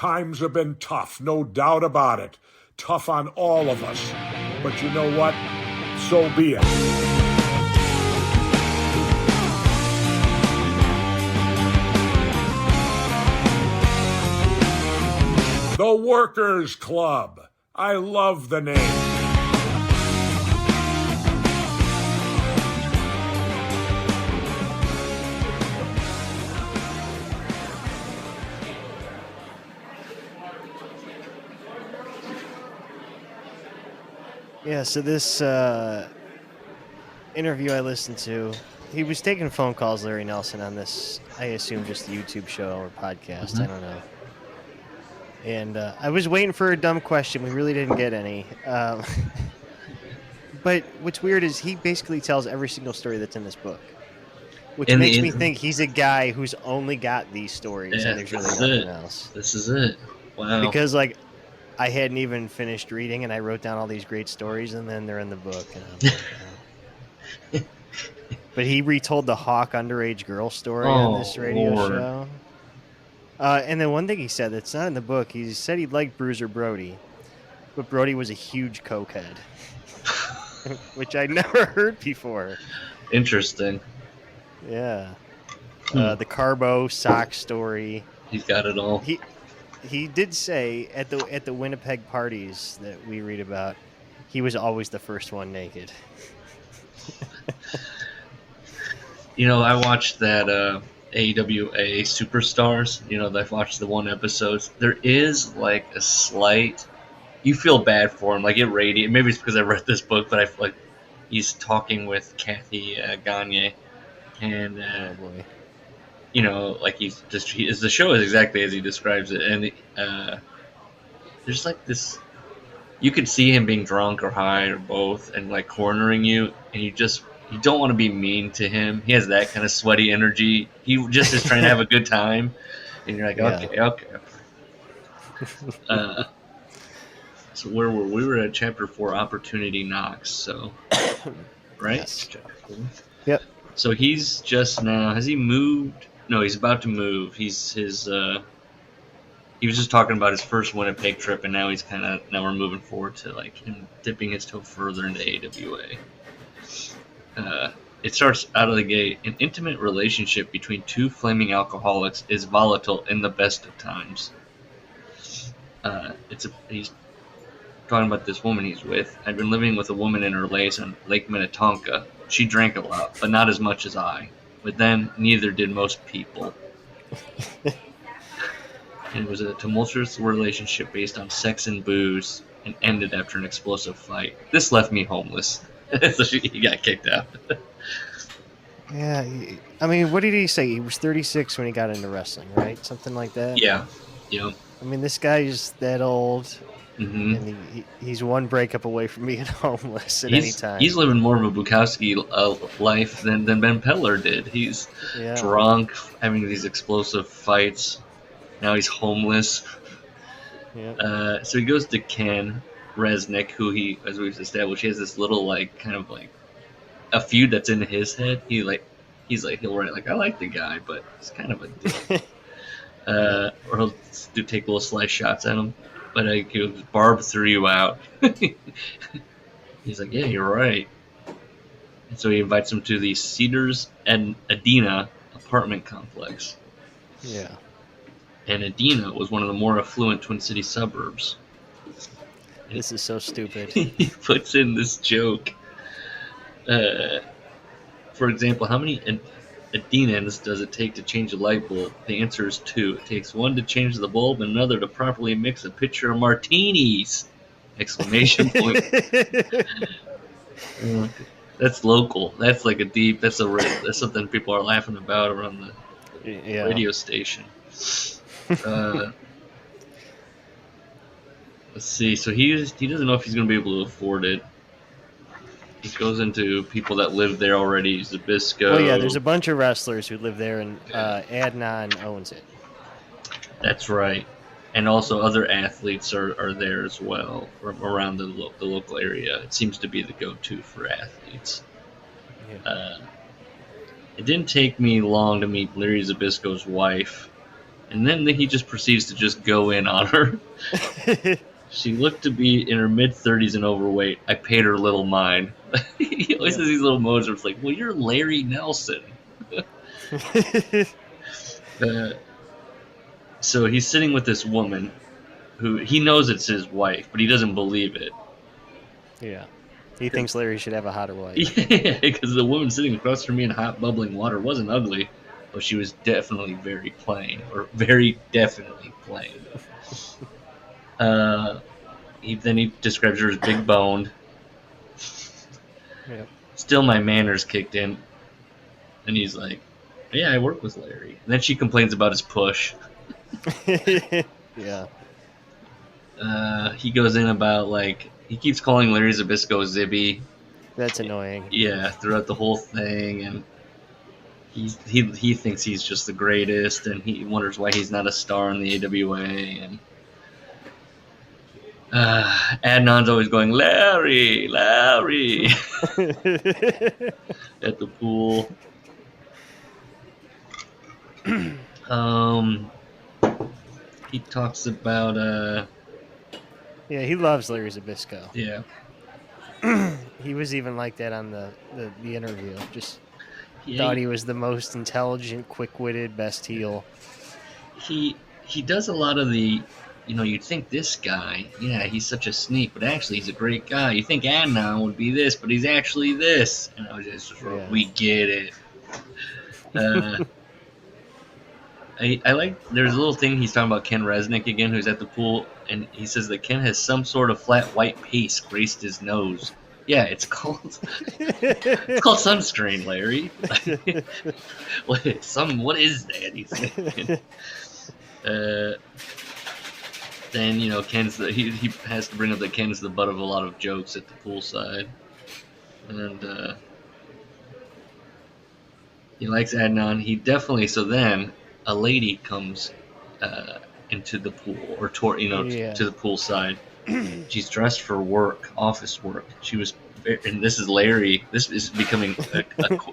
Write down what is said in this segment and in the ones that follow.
Times have been tough, no doubt about it. Tough on all of us. But you know what? So be it. The Workers Club. I love the name. Yeah, so this interview I listened to, he was taking phone calls, Larry Nelson, on this, I assume, just YouTube show or podcast. I don't know. And I was waiting for a dumb question. We really didn't get any. But what's weird is he basically tells every single story that's in this book, which makes me think he's a guy who's only got these stories and there's really nothing else. This is it. Wow. Because, like, I hadn't even finished reading, and I wrote down all these great stories, and then they're in the book. And I'm like, But he retold the Hawk underage girl story on this radio show. And then one thing he said that's not in the book, he said he liked Bruiser Brody, but Brody was a huge cokehead, which I'd never heard before. Interesting. Yeah. The Carbo sock story. He's got it all. He did say at the Winnipeg parties that we read about, he was always the first one naked. You know, I watched that AWA Superstars. You know, I've watched the one episode. There is like a slight. You feel bad for him, like it radiates. Maybe it's because I read this book, but I feel like he's talking with Kathy Gagne, and oh boy. You know, like the show is exactly as he describes it, and there's like this. You could see him being drunk or high or both, and like cornering you, and you don't want to be mean to him. He has that kind of sweaty energy. He just is trying to have a good time, and you're like, okay. So where were we? We were at chapter 4, Opportunity Knocks. So, right? Yes. Yep. So he's just now. Has he moved? No, he's about to move. He was just talking about his first Winnipeg trip, and now we're moving forward to like him dipping his toe further into AWA. It starts out of the gate. An intimate relationship between two flaming alcoholics is volatile in the best of times. He's talking about this woman he's with. I've been living with a woman in her lace on Lake Minnetonka. She drank a lot, but not as much as I. With them, neither did most people. It was a tumultuous relationship based on sex and booze, and ended after an explosive fight. This left me homeless. So he got kicked out. Yeah, I mean, what did he say? He was 36 when he got into wrestling, right? Something like that? Yeah. I mean, this guy's that old, mm-hmm. and he's one breakup away from being homeless at any time. He's living more of a Bukowski life than Ben Peller did. He's drunk, having these explosive fights. Now he's homeless. Yeah. So he goes to Ken Resnick, who as we've established, he has this little kind of a feud that's in his head. He'll write I like the guy, but he's kind of a dick. Or he'll take little slice shots at him, but he'll barb through you out. He's like, yeah, you're right. And so he invites him to the Cedars and Adena apartment complex. Yeah. And Adena was one of the more affluent Twin City suburbs. This is so stupid. He puts in this joke. For example, how many Adenans does it take to change a light bulb? The answer is 2. It takes 1 to change the bulb and another to properly mix a pitcher of martinis! Exclamation point. That's local. That's like that's something people are laughing about around the radio station. Let's see. So he doesn't know if he's going to be able to afford it. He goes into people that live there already. Zabisco. Well, yeah, there's a bunch of wrestlers who live there, and Adnan owns it. That's right. And also other athletes are there as well, around the local area. It seems to be the go-to for athletes. Yeah. It didn't take me long to meet Larry Zabisco's wife, And then he just proceeds to just go in on her. She looked to be in her mid-30s and overweight. I paid her little mind. He always has these little moments where it's like, well, you're Larry Nelson. So he's sitting with this woman who he knows it's his wife, but he doesn't believe it. Yeah. He thinks Larry should have a hotter wife. Yeah, because the woman sitting across from me in hot bubbling water wasn't ugly, but she was definitely very plain, or very definitely plain. He describes her as big boned. Yep. Still, my manners kicked in, and he's like, "Yeah, I work with Larry." And then she complains about his push. Yeah. He goes in about he keeps calling Larry Zbyszko Zibby. That's annoying. Yeah, throughout the whole thing, and he thinks he's just the greatest, and he wonders why he's not a star in the AWA. And Adnan's always going, Larry at the pool. He talks about yeah, he loves Larry Zbyszko. Yeah. He was even like that on the interview. Just Yeah, thought he was the most intelligent, quick-witted, best heel. He does a lot of the, you'd think this guy, yeah, he's such a sneak, but actually he's a great guy. You think Adnan would be this, but he's actually this. And I was just we get it. I like, there's a little thing he's talking about Ken Resnick again, who's at the pool, and he says that Ken has some sort of flat white paste graced his nose. Yeah, it's called sunscreen, Larry. What is that? He's saying. Then Ken's he has to bring up that Ken's the butt of a lot of jokes at the poolside, and he likes Adnan. He definitely then a lady comes into the pool or to the poolside. She's dressed for work, office work. She was, and this is Larry. This is becoming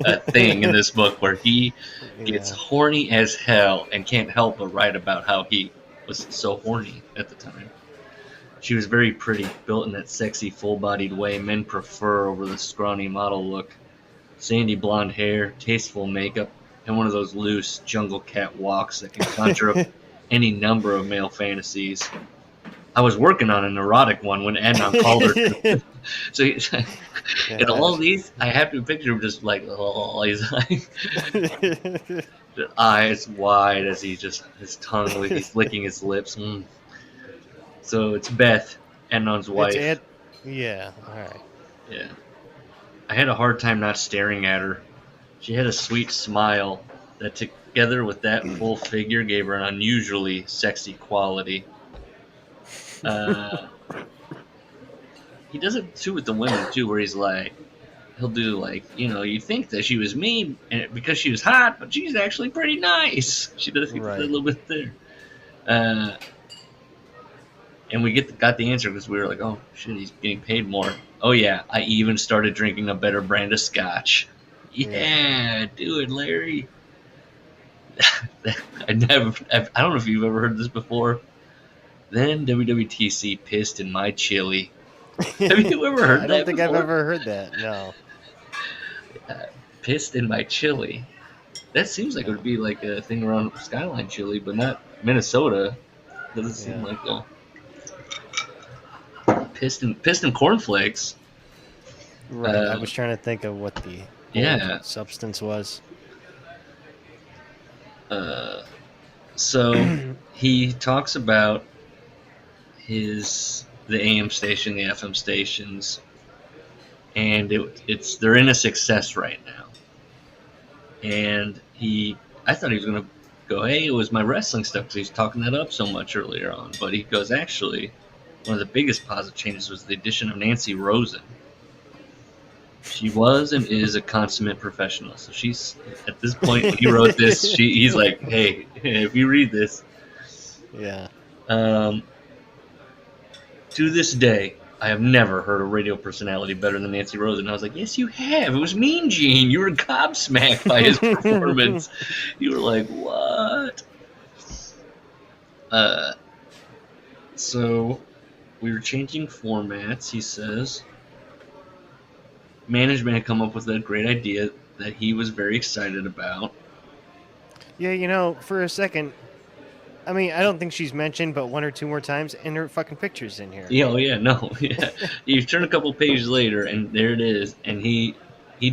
a thing in this book where he gets horny as hell and can't help but write about how he was so horny at the time. She was very pretty, built in that sexy, full-bodied way men prefer over the scrawny model look. Sandy blonde hair, tasteful makeup, and one of those loose jungle cat walks that can conjure up any number of male fantasies. I was working on an erotic one when Adnan called her. So in all these, I have to picture him just like, oh, he's like, eyes wide as his tongue, he's licking his lips. So it's Beth, Adnan's wife. Yeah, all right. Yeah. I had a hard time not staring at her. She had a sweet smile that, together with that full figure, gave her an unusually sexy quality. He does it too with the women too, where he'll do you think that she was mean because she was hot, but she's actually pretty nice. She does a little bit there, and we got the answer because we were like, oh shit, he's getting paid more. Oh yeah, I even started drinking a better brand of scotch. Yeah, do it, Larry. I don't know if you've ever heard this before. Then WWTC pissed in my chili. Have you ever heard that? I don't think I've ever heard that, no. Pissed in my chili. That seems like it would be like a thing around Skyline Chili, but not Minnesota. Doesn't seem like pissed in cornflakes. Right. I was trying to think of what the substance was. So he talks about the AM station, the FM stations, and they're in a success right now. And I thought he was going to go, hey, it was my wrestling stuff because he's talking that up so much earlier on. But he goes, actually, one of the biggest positive changes was the addition of Nancy Rosen. She was and is a consummate professional. So she's, at this point, when he wrote this, he's like, hey, if you read this. Yeah. To this day, I have never heard a radio personality better than Nancy Rosen. I was like, yes, you have. It was Mean Gene. You were gobsmacked by his performance. You were like, what? So we were changing formats, he says. Management had come up with a great idea that he was very excited about. Yeah, for a second, I mean, I don't think she's mentioned but one or two more times, and her fucking picture's in here. Yeah, oh yeah, no, yeah. You turn a couple pages later, and there it is, and he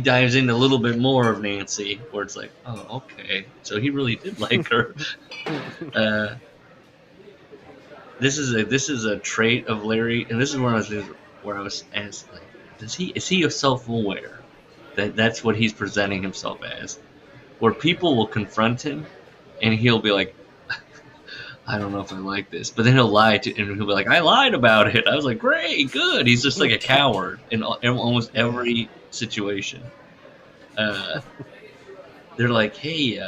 dives in a little bit more of Nancy, where it's like, oh, okay, so he really did like her. This is a trait of Larry, and this is one of those things where I was asked, like, is he self-aware that that's what he's presenting himself as, where people will confront him, and he'll be like, I don't know if I like this, but then he'll lie to, and he'll be like, I lied about it. I was like, great, good. He's just like a coward in almost every situation. They're like, hey,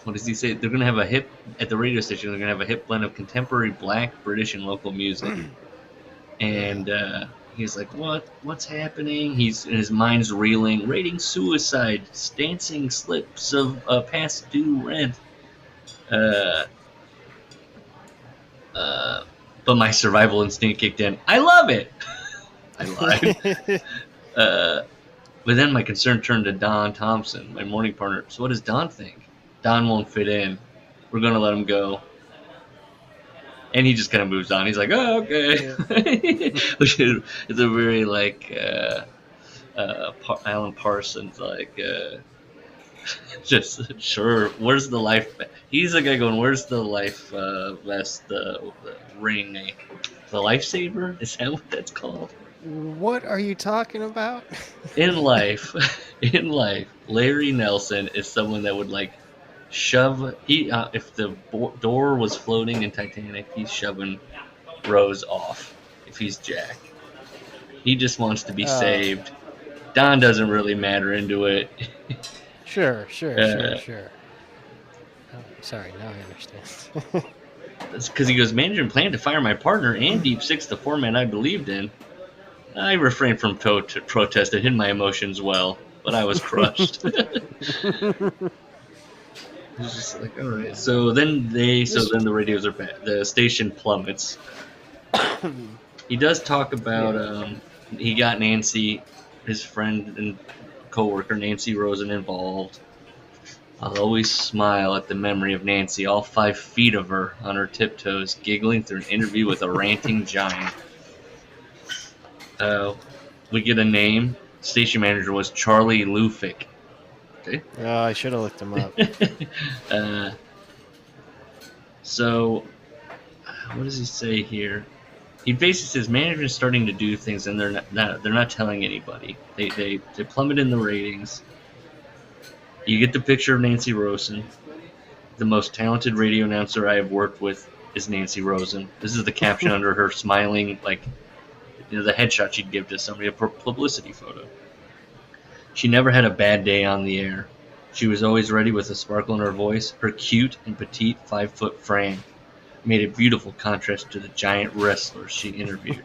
what does he say? They're gonna have a hip at the radio station. They're gonna have a hip blend of contemporary Black, British, and local music. And he's like, what's happening? His mind's reeling, rating suicide, dancing slips of past due rent. But my survival instinct kicked in. I love it. I lied. But then my concern turned to Don Thompson, my morning partner. So what does Don think? Don won't fit in. We're going to let him go. And he just kind of moves on. He's like, oh, okay. Yeah. Which is a very, like, Alan Parsons, like, just, sure, where's the life? He's the guy going, where's the life vest, the ring? The lifesaver? Is that what that's called? What are you talking about? In life, Larry Nelson is someone that would, like, shove, if the door was floating in Titanic, he's shoving Rose off if he's Jack. He just wants to be saved. Don doesn't really matter into it. Sure. Oh, sorry, now I understand. That's because he goes, management planned to fire my partner and Deep Six, the format I believed in. I refrained from protest and hid my emotions well, but I was crushed. It's just like, all right. So then the radios are back. The station plummets. He does talk about he got Nancy, his friend and co-worker Nancy Rosen, involved. I'll always smile at the memory of Nancy, all 5 feet of her on her tiptoes, giggling through an interview with a ranting giant. We get a name. Station manager was Charlie Lufick. Okay. Oh, I should have looked him up. So, what does he say here? He basically says management is starting to do things, and they're not telling anybody. They plummet in the ratings. You get the picture of Nancy Rosen. The most talented radio announcer I have worked with is Nancy Rosen. This is the caption under her smiling, like, the headshot she'd give to somebody, a publicity photo. She never had a bad day on the air. She was always ready with a sparkle in her voice. Her cute and petite 5-foot frame made a beautiful contrast to the giant wrestlers she interviewed.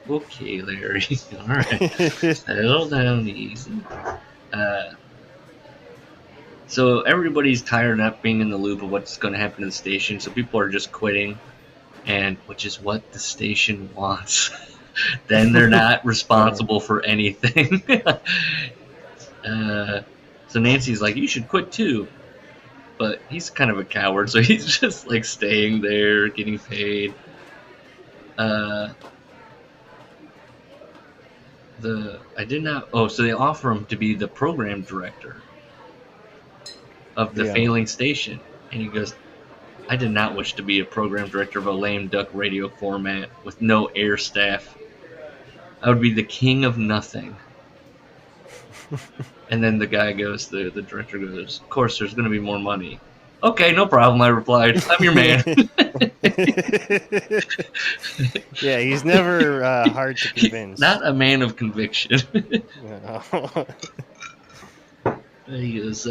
Okay, Larry. All right. Settle down easy. So everybody's tired of being in the loop of what's going to happen to the station, so people are just quitting, and which is what the station wants. Then they're not responsible for anything. So Nancy's like, you should quit too. But he's kind of a coward, so he's just like staying there, getting paid. So they offer him to be the program director of the failing station. And he goes, I did not wish to be a program director of a lame duck radio format with no air staff. I would be the king of nothing. And then the guy goes, the director goes, of course, there's going to be more money. Okay, no problem, I replied. I'm your man. Yeah, he's never hard to convince. Not a man of conviction. No. He goes,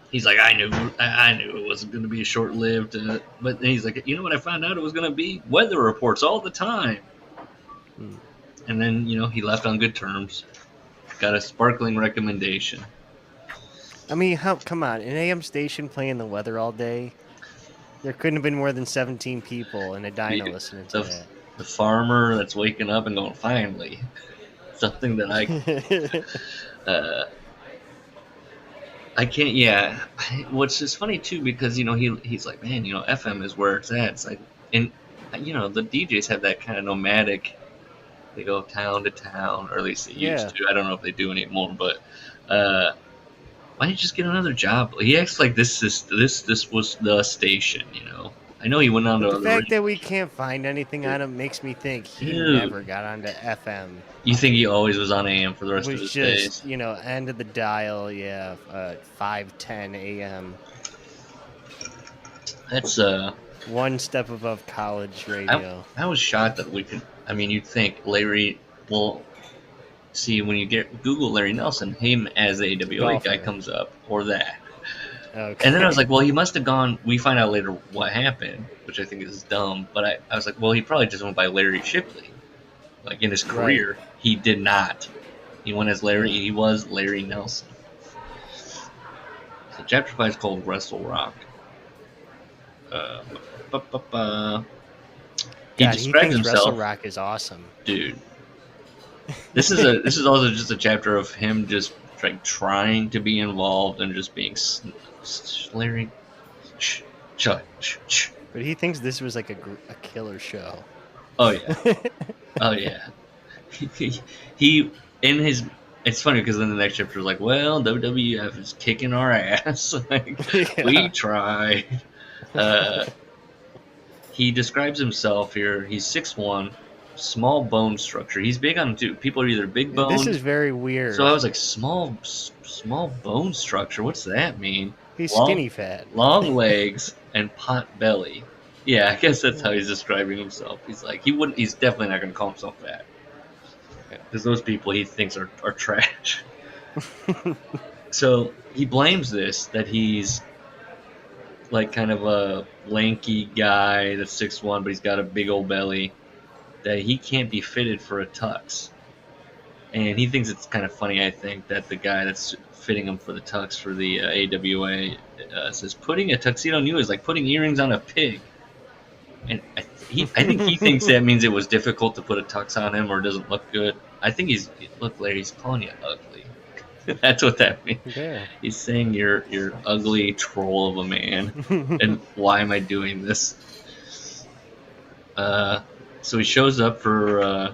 he's like, I knew it wasn't going to be short-lived. But then he's like, you know what I found out it was going to be? Weather reports all the time. And then, he left on good terms. Got a sparkling recommendation. I mean, come on, an AM station playing the weather all day? There couldn't have been more than 17 people in a dyno listening to that. The farmer that's waking up and going, finally, something that I can't. Yeah, which is funny too because he's like, man, FM is where it's at. It's like, and the DJs have that kind of nomadic. They go town to town, or at least they used to. I don't know if they do anymore, but why don't you just get another job? He acts like this was the station, I know he went on to the fact that we can't find anything on him makes me think he never got onto FM. You think he always was on AM for the rest of his days? End of the dial, 5:10 AM. That's one step above college radio. I was shocked that we could. I mean, you'd think Larry. Well, see, when you Google Larry Nelson, him as the AWA guy comes up, or that. Okay. And then I was like, well, he must have gone. We find out later what happened, which I think is dumb. But I was like, well, he probably just went by Larry Shipley. Like in his career, he did not. He went as Larry. He was Larry Nelson. So chapter 5 is called Wrestlerock. He describes himself. Wrestlerock is awesome, dude. This is also just a chapter of him just like trying to be involved and just being Larry. But he thinks this was like a killer show. Oh yeah, oh yeah. He in his. It's funny because then the next chapter is like, well, WWF is kicking our ass. We tried. He describes himself here. He's 6'1", small bone structure. He's big on too. People are either big bone. This is very weird. So I was like, small bone structure. What's that mean? He's skinny fat. Long legs and pot belly. Yeah, I guess that's how he's describing himself. He's like, he's definitely not going to call himself fat. Because those people he thinks are trash. So he blames this, that he's like kind of a lanky guy that's 6'1", but he's got a big old belly, that he can't be fitted for a tux. And he thinks it's kind of funny, I think, that the guy that's fitting him for the tux for the AWA says, putting a tuxedo on you is like putting earrings on a pig. And I think he thinks that means it was difficult to put a tux on him or doesn't look good. I think look, Larry, he's calling you ugly. That's what that means. Yeah. He's saying you're ugly troll of a man, and why am I doing this? So he shows up for,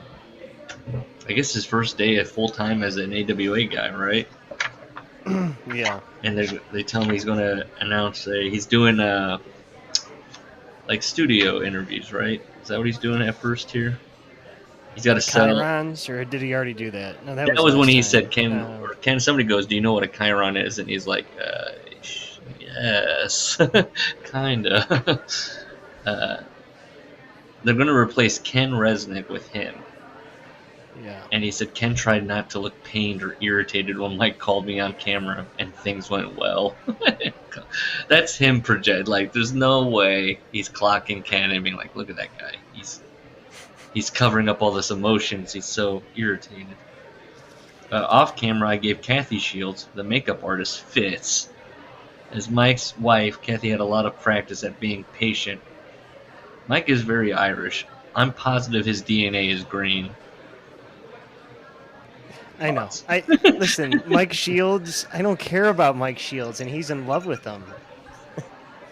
I guess his first day at full time as an AWA guy, right? Yeah. And they tell him he's going to announce he's doing like studio interviews, right? Is that what he's doing at first here? He's got to sell. Chirons, or did he already do that? No, that was when he said, "Can somebody goes? Do you know what a chiron is?" And he's like, "Yes, kinda." They're going to replace Ken Resnick with him. Yeah. And he said Ken tried not to look pained or irritated when Mike called me on camera, and things went well. That's him project. Like, there's no way he's clocking Ken and being like, "Look at that guy. He's covering up all this emotions. He's so irritated." Off camera, I gave Kathy Shields, the makeup artist, fits. As Mike's wife, Kathy had a lot of practice at being patient. Mike is very Irish. I'm positive his DNA is green. I know. Listen, Mike Shields, I don't care about Mike Shields, and he's in love with him.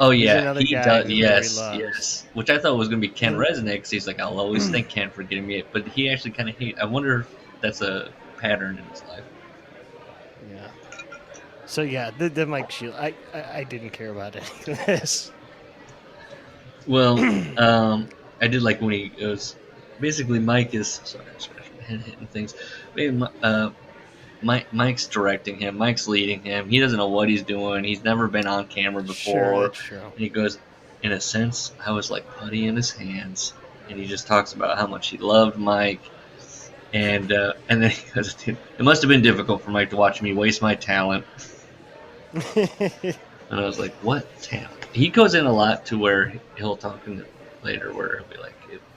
Oh, yeah, he does. Yes. Which I thought was going to be Ken Resnick, because he's like, I'll always thank Ken for getting me. But he actually kind of hates. I wonder if that's a pattern in his life. Yeah. So, yeah, the Mike Shields, I didn't care about any of this. Well, I did like when he goes, basically Mike is, sorry, I'm scratching my head hitting things. Mike's directing him. Mike's leading him. He doesn't know what he's doing. He's never been on camera before. Sure, that's true. And he goes, in a sense, I was like putty in his hands. And he just talks about how much he loved Mike. And then he goes, it must have been difficult for Mike to watch me waste my talent. And I was like, what talent? He goes in a lot to where he'll talk later where he'll be like,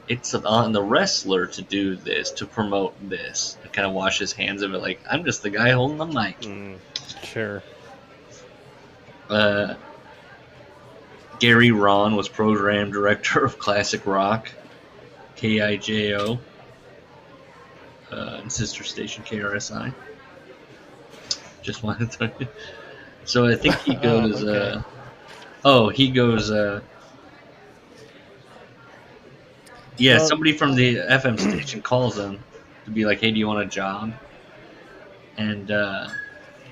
it's on the wrestler to do this, to promote this. And kind of wash his hands of it like, I'm just the guy holding the mic. Sure. Gary Ron was program director of Classic Rock, KIJO, and sister station KRSI. Just wanted to. So I think he goes. He goes. Yeah, well, somebody from the FM station calls him to be like, "Hey, do you want a job?" And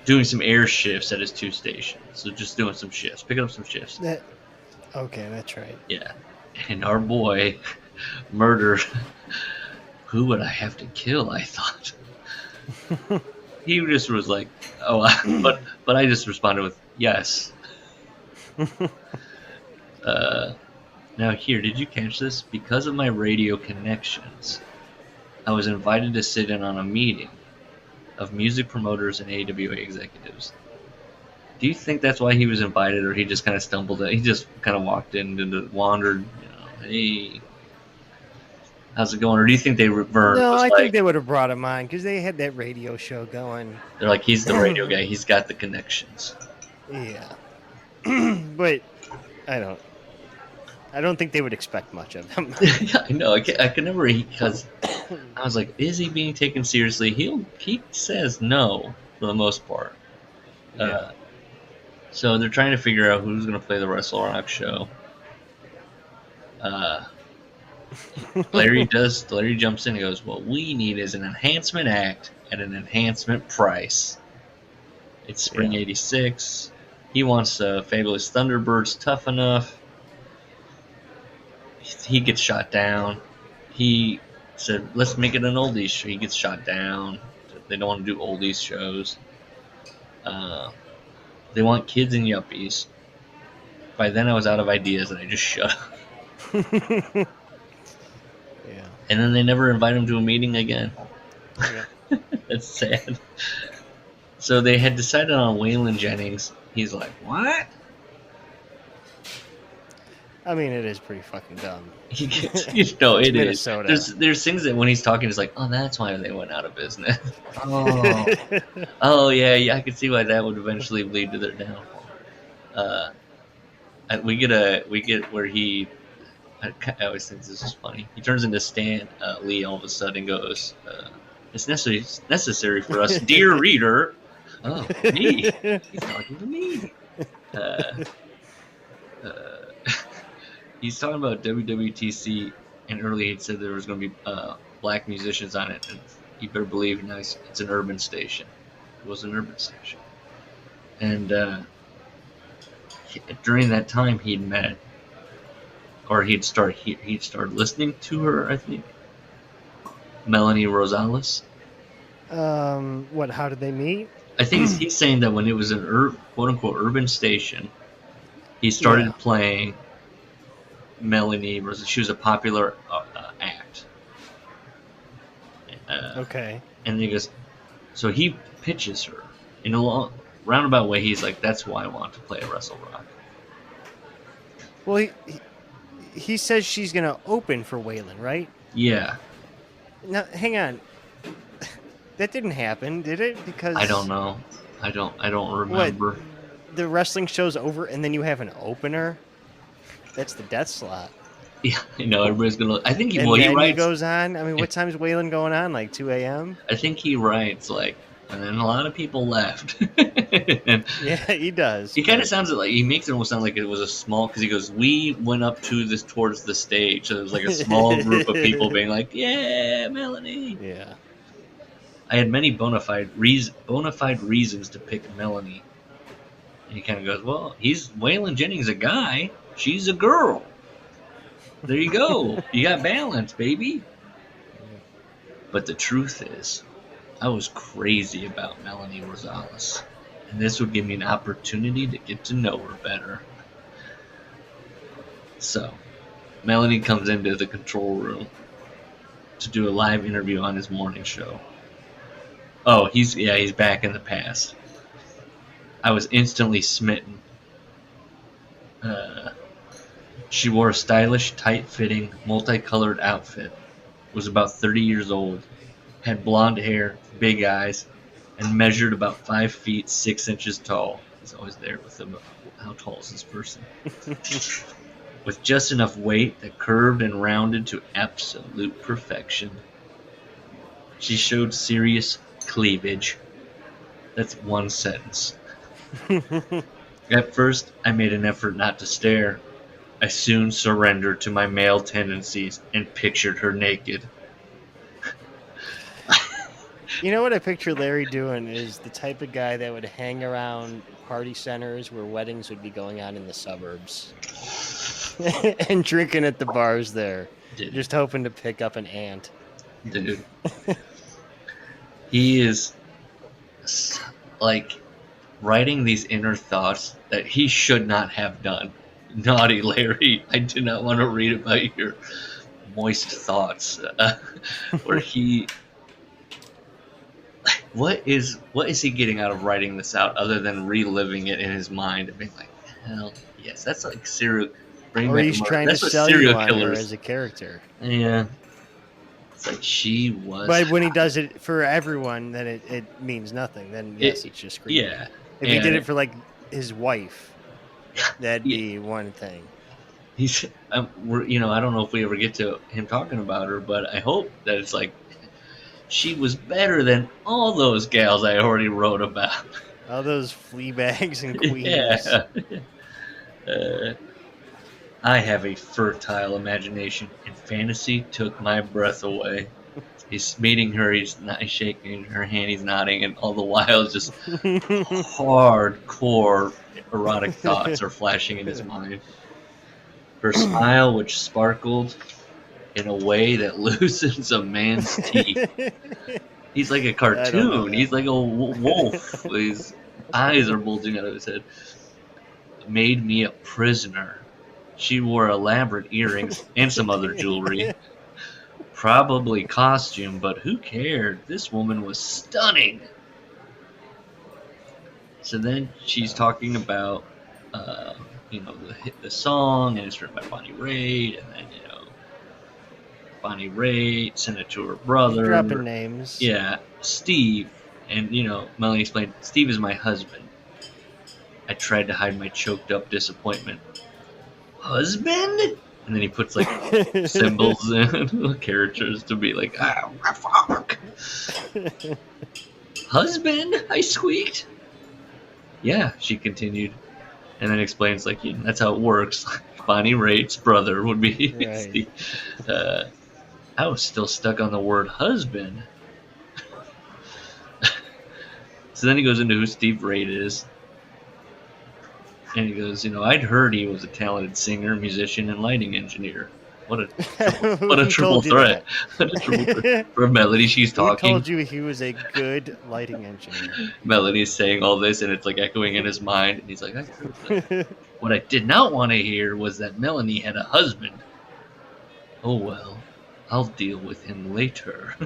doing some air shifts at his 2 stations. So just doing some shifts, picking up some shifts. Okay, that's right. Yeah, and our boy murdered. Who would I have to kill? I thought. He just was like, "Oh," but I just responded with yes. Now here, did you catch this? Because of my radio connections, I was invited to sit in on a meeting of music promoters and AWA executives. Do you think that's why he was invited, or he just kind of stumbled in? He just kind of walked in and wandered, hey, how's it going? Or do you think they Vern No, was I like, think they would have brought him on because they had that radio show going. They're like, he's the radio guy. He's got the connections. Yeah. But I don't think they would expect much of him. Yeah, I know. I could never, because I was like, is he being taken seriously? He says no for the most part. Yeah. So they're trying to figure out who's going to play the Wrestlerock show. Larry jumps in and goes, what we need is an enhancement act at an enhancement price. It's spring 86. He wants Fabulous Thunderbirds Tough Enough. He gets shot down. He said, let's make it an oldies show. He gets shot down. They don't want to do oldies shows. They want kids and yuppies. By then I was out of ideas and I just shut up. Yeah. And then they never invite him to a meeting again. Yeah. That's sad. So they had decided on Waylon Jennings. He's like, what? I mean, it is pretty fucking dumb. It Minnesota. is. There's things that when he's talking, it's like, oh, that's why they went out of business. Oh, yeah, I could see why that would eventually lead to their downfall. We get where he. I always think this is funny. He turns into Stan Lee all of a sudden and goes, "It's necessary for us, dear reader." Oh, me? He's talking to me. He's talking about WWTC, and earlier he said there was going to be black musicians on it, and you better believe now it's an urban station. It was an urban station. And during that time he'd met, or he'd started listening to her, I think, Melanie Rosales. How did they meet? I think he's saying that when it was an quote-unquote urban station, he started playing Melanie Rosales. She was a popular act. Okay. And he goes, so he pitches her in a long, roundabout way. He's like, that's why I want to play a Wrestlerock. Well, he says she's going to open for Waylon, right? Yeah. Now, hang on. That didn't happen, did it? Because I don't know. I don't remember. What, the wrestling show's over and then you have an opener? That's the death slot. Yeah, everybody's gonna. I think he writes. He goes on. I mean, what time is Waylon going on? Like 2 a.m. I think he writes like, and then a lot of people left. Yeah, he does. He kind of sounds like he makes it almost sound like it was a small, because he goes, we went up towards the stage, so it was like a small group of people being like, yeah, Melanie. Yeah. I had many bona fide reasons to pick Melanie. And he kind of goes, well, Waylon Jennings a guy, she's a girl. There you go. You got balance, baby. But the truth is, I was crazy about Melanie Rosales. And this would give me an opportunity to get to know her better. So, Melanie comes into the control room to do a live interview on his morning show. Oh, he's back in the past. I was instantly smitten. She wore a stylish, tight-fitting, multicolored outfit, was about 30 years old, had blonde hair, big eyes, and measured about 5 feet 6 inches tall. He's always there with how tall is this person? With just enough weight that curved and rounded to absolute perfection. She showed serious cleavage. That's one sentence. At first, I made an effort not to stare. I soon surrendered to my male tendencies and pictured her naked. You know what I picture Larry doing is the type of guy that would hang around party centers where weddings would be going on in the suburbs and drinking at the bars there, Dude. Just hoping to pick up an ant. Dude. He is like writing these inner thoughts that he should not have done. Naughty Larry, I do not want to read about your moist thoughts. Where he... What is he getting out of writing this out other than reliving it in his mind and being like, hell yes, that's like serial... Or he's trying to sell you on her as a character. Yeah. It's like she was... But when he does it for everyone, then it means nothing. Then yes, it's just creepy. Yeah. If he did it for like his wife, that'd be one thing. He's, I don't know if we ever get to him talking about her, but I hope that it's like, she was better than all those gals I already wrote about. All those flea bags and queens. Yeah. I have a fertile imagination, and fantasy took my breath away. He's meeting her, he's shaking her hand, he's nodding, and all the while just hardcore erotic thoughts are flashing in his mind. Her smile, which sparkled in a way that loosens a man's teeth. He's like a cartoon. He's like a wolf. His eyes are bulging out of his head. Made me a prisoner. She wore elaborate earrings and some other jewelry. Probably costume, but who cared? This woman was stunning. So then she's talking about, the song, and it's written by Bonnie Raitt, and then, Bonnie Raitt sent it to her brother. Dropping names. Yeah, Steve. And, Melanie explained, Steve is my husband. I tried to hide my choked up disappointment. Husband? And then he puts, like, symbols and characters to be like, fuck. Husband? I squeaked. Yeah, she continued. And then explains, like, that's how it works. Bonnie Raitt's brother would be right. Steve. I was still stuck on the word husband. So then he goes into who Steve Raitt is. And he goes, I'd heard he was a talented singer, musician, and lighting engineer. What a triple threat. What a triple threat. For Melody, she's talking. He told you he was a good lighting engineer. Melody's saying all this, and it's like echoing in his mind. And he's like, I heard that. What I did not want to hear was that Melanie had a husband. Oh, well, I'll deal with him later.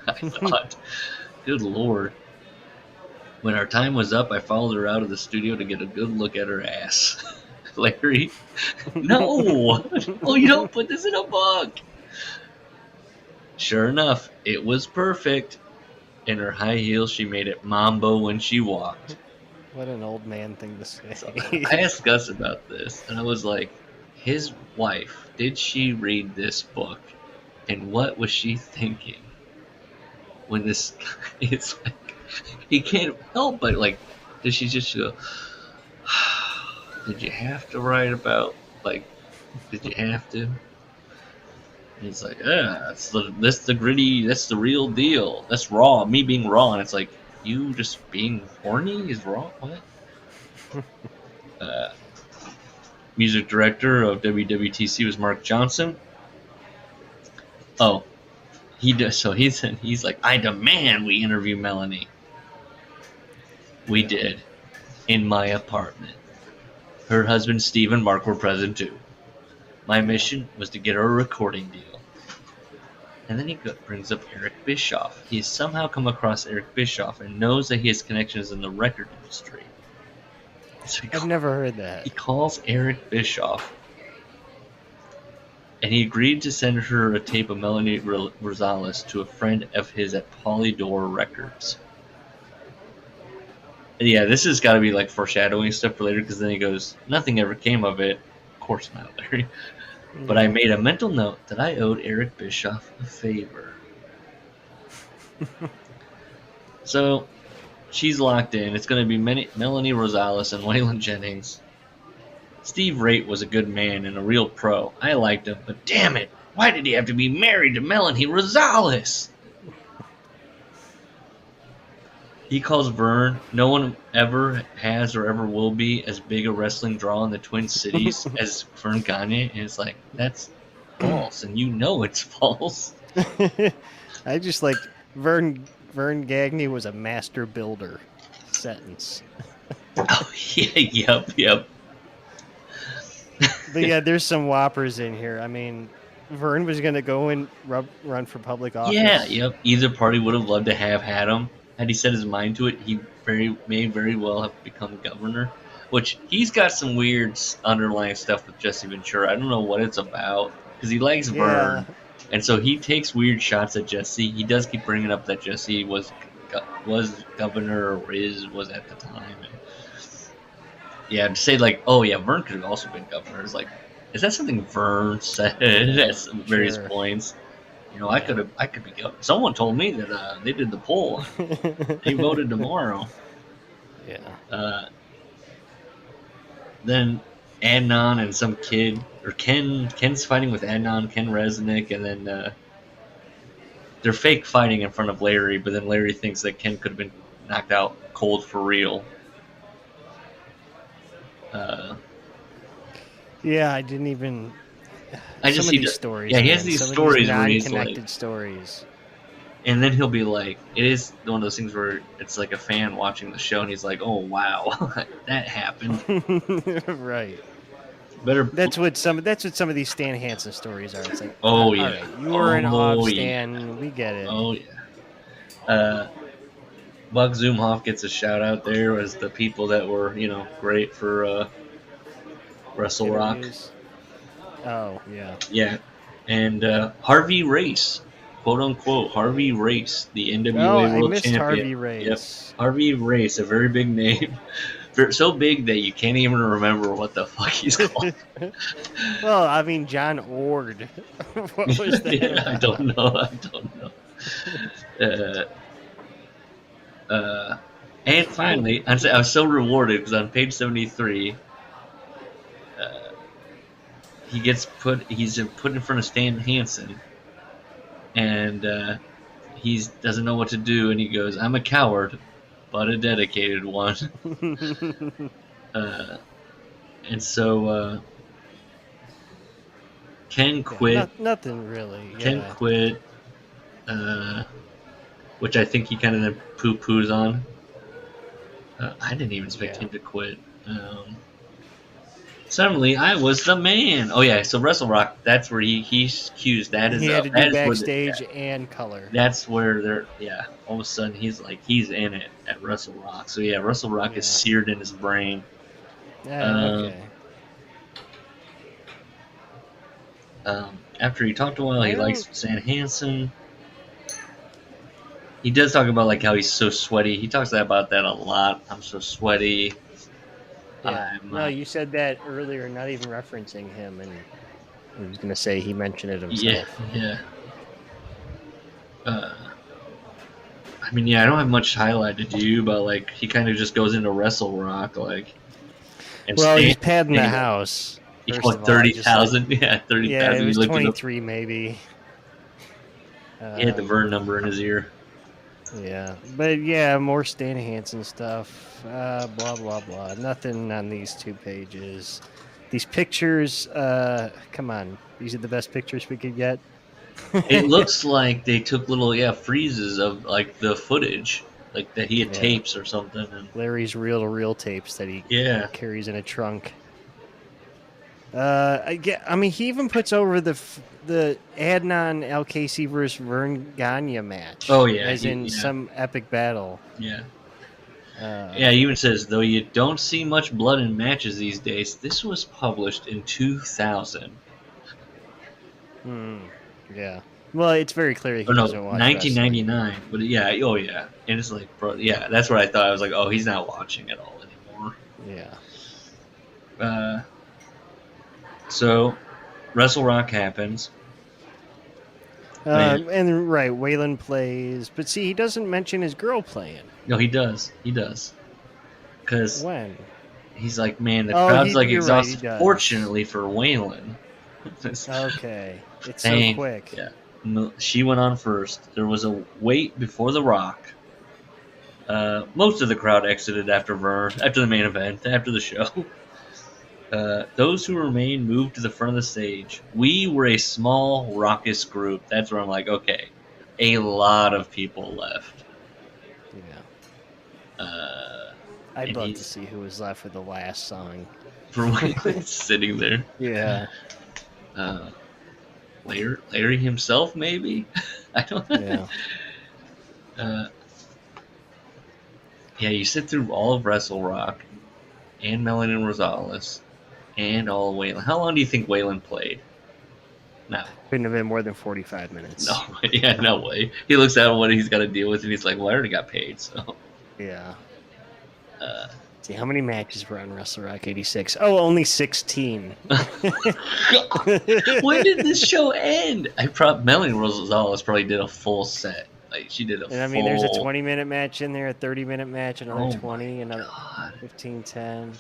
I thought, good Lord. When our time was up, I followed her out of the studio to get a good look at her ass. Larry, no! Oh, you don't put this in a book! Sure enough, it was perfect. In her high heels, she made it mambo when she walked. What an old man thing to say. So I asked Gus about this, and I was like, his wife, did she read this book? And what was she thinking? When this guy is like, he can't help but, like, did she just go, did you have to write about, like, did you have to? And he's like, that's the gritty, that's the real deal. That's raw, me being raw. And it's like, you just being horny is raw? What? Music director of WWTC was Mark Johnson. Oh, he does. So he's like, I demand we interview Melanie. We did, in my apartment. Her husband Steve and Mark were present too. My mission was to get her a recording deal. And then he brings up Eric Bischoff. He has somehow come across Eric Bischoff and knows that he has connections in the record industry. So I've never heard that. He calls Eric Bischoff, and he agreed to send her a tape of Melanie Rosales to a friend of his at Polydor Records. Yeah, this has got to be like foreshadowing stuff for later, because then he goes, nothing ever came of it. Of course not, Larry. But I made a mental note that I owed Eric Bischoff a favor. So she's locked in. It's going to be Melanie Rosales and Waylon Jennings. Steve Raitt was a good man and a real pro. I liked him, but damn it, why did he have to be married to Melanie Rosales? He calls Vern, no one ever has or ever will be as big a wrestling draw in the Twin Cities as Vern Gagne. And it's like, that's false, and you know it's false. I just like Vern Gagne was a master builder sentence. Oh, yeah, yep. But yeah, there's some whoppers in here. I mean, Vern was going to go and run for public office. Yeah, yep. Either party would have loved to have had him. Had he set his mind to it, he may very well have become governor. Which, he's got some weird underlying stuff with Jesse Ventura. I don't know what it's about, because he likes Vern. And so he takes weird shots at Jesse. He does keep bringing up that Jesse was governor, or was at the time. And yeah, to say like, oh yeah, Vern could have also been governor. It's like, is that something Vern said at some various points? You know, I could be governor. Someone told me that they did the poll. They voted tomorrow. Yeah. Then Adnan and some kid, or Ken's fighting with Adnan, Ken Resnick, and then they're fake fighting in front of Larry, but then Larry thinks that Ken could have been knocked out cold for real. Yeah, I didn't even. I just see these stories. Yeah, he has these stories where he's non-connected like, stories. And then he'll be like, it is one of those things where it's like a fan watching the show, and he's like, oh wow, that happened. Right. Better. That's what some of these Stan Hansen stories are. It's like, oh yeah, right, you were an off Stan. We get it. Oh yeah. Buck Zumhoff gets a shout out there as the people that were, great for Wrestlerock. Oh yeah. Yeah, and Harvey Race, quote unquote Harvey Race, the NWA World Champion. Harvey Race. Yep. Harvey Race, a very big name. So big that you can't even remember what the fuck he's called. Well, I mean, John Ord. What was that? Yeah, I don't know. And finally, I was so rewarded because on page 73, he's put in front of Stan Hansen, and he doesn't know what to do, and he goes, "I'm a coward, but a dedicated one." And so Ken quit. Yeah, nothing really. Yeah. Ken quit, which I think he kind of then poo-poos on. I didn't even expect him to quit. Suddenly, I was the man. Oh yeah, so Wrestlerock, that's where he cues that. He had to do backstage and color. That's where they're, all of a sudden he's in it at Wrestlerock. So yeah, Wrestlerock is seared in his brain. Okay. After he talked a while, he likes Stan Hansen. He does talk about like how he's so sweaty. He talks about that a lot. I'm so sweaty. Yeah. No, you said that earlier, not even referencing him, and I was gonna say he mentioned it himself. Yeah. I mean, I don't have much highlighted to you, but like he kind of just goes into Wrestlerock, like. And he's padding the house. He called 30,000. Like, 30,000. Yeah, it was 23 maybe. He had the Vern number in his ear. Yeah, but more Stan Hansen stuff. Blah blah blah. Nothing on these 2 pages. These pictures. Come on, these are the best pictures we could get. It looks like they took little freezes of like the footage, like that he had tapes or something. And Larry's reel-to-reel tapes that he carries in a trunk. I mean, he even puts over the Adnan LKC versus Vern Gagne match. Oh yeah, as in some epic battle. Yeah. He even says, though you don't see much blood in matches these days, this was published in 2000. Yeah. Well, it's very clear he doesn't watch 1999. But yeah, oh yeah, and it's like, bro, yeah, that's what I thought. I was like, oh, he's not watching at all anymore. Yeah. So, Wrestlerock happens. And right, Waylon plays, but see, he doesn't mention his girl playing. No, he does. He does. Because when he's like, man, the crowd's like exhausted. Right, Fortunately for Waylon. Okay, it's so quick. Yeah, she went on first. There was a wait before The Rock. Most of the crowd exited after the main event, after the show. Those who remained moved to the front of the stage. We were a small, raucous group. That's where I'm like, okay, a lot of people left. Yeah. I'd love to see who was left for the last song. For Waylon sitting there. Yeah. Larry himself, maybe? I don't know. Yeah. Yeah, you sit through all of Wrestlerock and Melanie Rosales and all of Waylon. How long do you think Waylon played? No. Couldn't have been more than 45 minutes. No, yeah, no way. He looks at what he's got to deal with, and he's like, well, I already got paid, so. Yeah. See, how many matches were on Wrestlerock 86? Oh, only 16. When did this show end? Melanie Rosales probably did a full set. Like, she did a full... I mean, there's a 20-minute match in there, a 30-minute match, another 20, another 15, 10.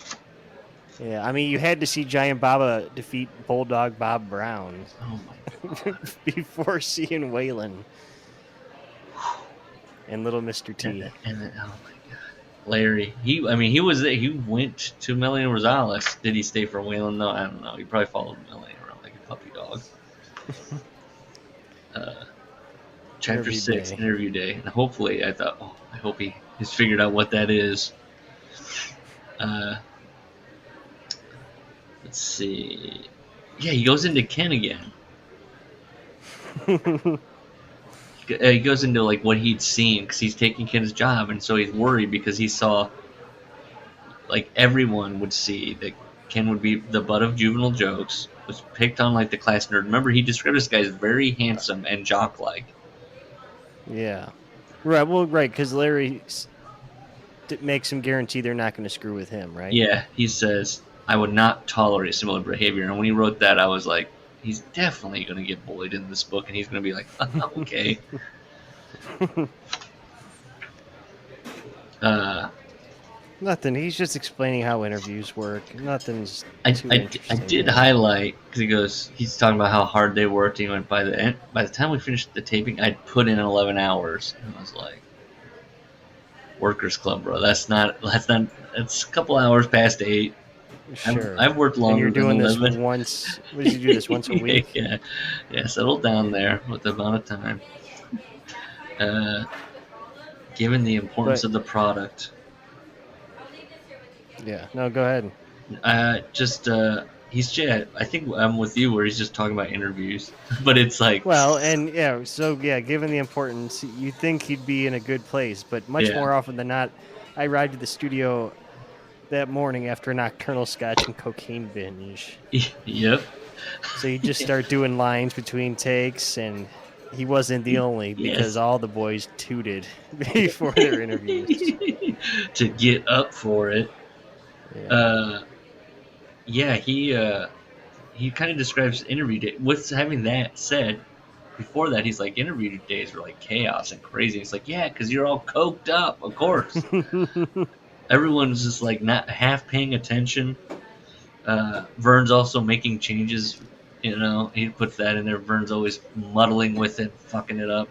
Yeah, I mean, you had to see Giant Baba defeat Bulldog Bob Brown. Oh, my God. Before seeing Waylon. And Little Mr. T. And then, oh, my God. Larry. He was there. He went to Melanie Rosales. Did he stay for Waylon? No, I don't know. He probably followed Melanie around like a puppy dog. Chapter 6, interview day. And hopefully, I hope he has figured out what that is. Let's see. Yeah, he goes into Ken again. He goes into like what he'd seen because he's taking Ken's job, and so he's worried because he saw like everyone would see that Ken would be the butt of juvenile jokes, was picked on like the class nerd. Remember, he described this guy as very handsome and jock-like. Yeah, right. Well, right, because Larry makes him guarantee they're not going to screw with him, right? Yeah, he says, "I would not tolerate similar behavior." And when he wrote that, I was like, he's definitely going to get bullied in this book, and he's going to be like, okay. Nothing. He's just explaining how interviews work. Nothing's too interesting. I did highlight, because he's talking about how hard they worked. He went, by the time we finished the taping, I'd put in 11 hours. And I was like, Workers Club, bro. That's a couple hours past 8. Sure. I've worked longer. And you're doing than 11. This once. What did you do this once a week? Yeah. Settle down there with the amount of time. Given the importance of the product. Yeah. No, go ahead. He's I think I'm with you where he's just talking about interviews, but it's like. Well, and given the importance, you'd think he'd be in a good place, but much more often than not, I ride to the studio that morning after a nocturnal scotch and cocaine binge. Yep. So you just start doing lines between takes, and he wasn't the only because all the boys tooted before their interviews to get up for it. Yeah. He kind of describes interview day. With having that said, before that he's like interview days were like chaos and crazy. He's like, yeah, because you're all coked up, of course. Everyone's just like not half paying attention. Vern's also making changes. He puts that in there. Vern's always muddling with it, fucking it up.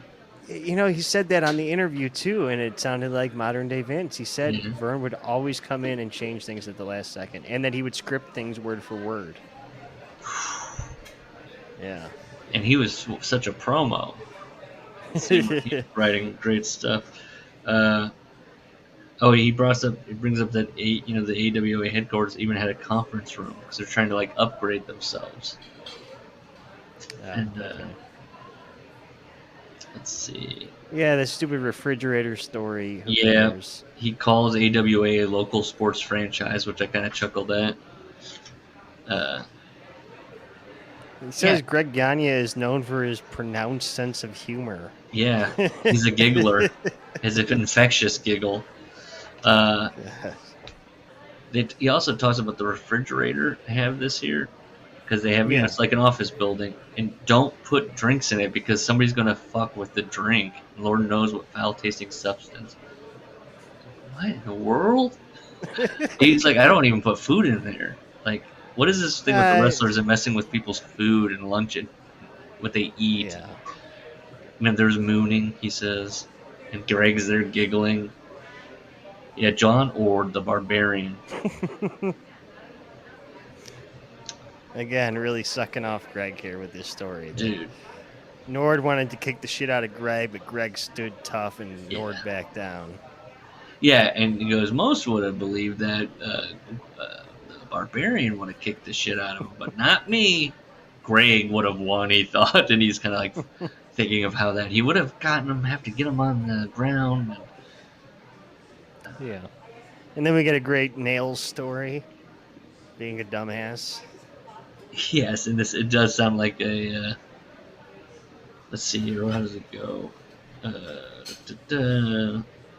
He said that on the interview too, and it sounded like modern day Vince. He said Vern would always come in and change things at the last second, and that he would script things word for word. Yeah. And he was such a promo. Writing great stuff. He brings up that the AWA headquarters even had a conference room because they're trying to like upgrade themselves. Let's see. Yeah, the stupid refrigerator story. He calls AWA a local sports franchise, which I kind of chuckled at. He says Greg Gagne is known for his pronounced sense of humor. Yeah, he's a giggler. He's an infectious giggle. He also talks about the refrigerator they have this year, because they have, it's like an office building, and don't put drinks in it because somebody's going to fuck with the drink. Lord knows what foul-tasting substance. What in the world? He's like, I don't even put food in there. Like, what is this thing with the wrestlers and messing with people's food and lunch and what they eat? Yeah. And then there's mooning, he says, and Greg's there giggling. Yeah, John Ord, the Barbarian. Again, really sucking off Greg here with this story. Dude. Nord wanted to kick the shit out of Greg, but Greg stood tough and Nord backed down. Yeah, and he goes, most would have believed that the Barbarian would have kicked the shit out of him, but not me. Greg would have won, he thought, and he's kind of like thinking of how that he would have gotten him, have to get him on the ground. Yeah. And then we get a great Nails story, being a dumbass. Yes, and it does sound like a, let's see here, how does it go?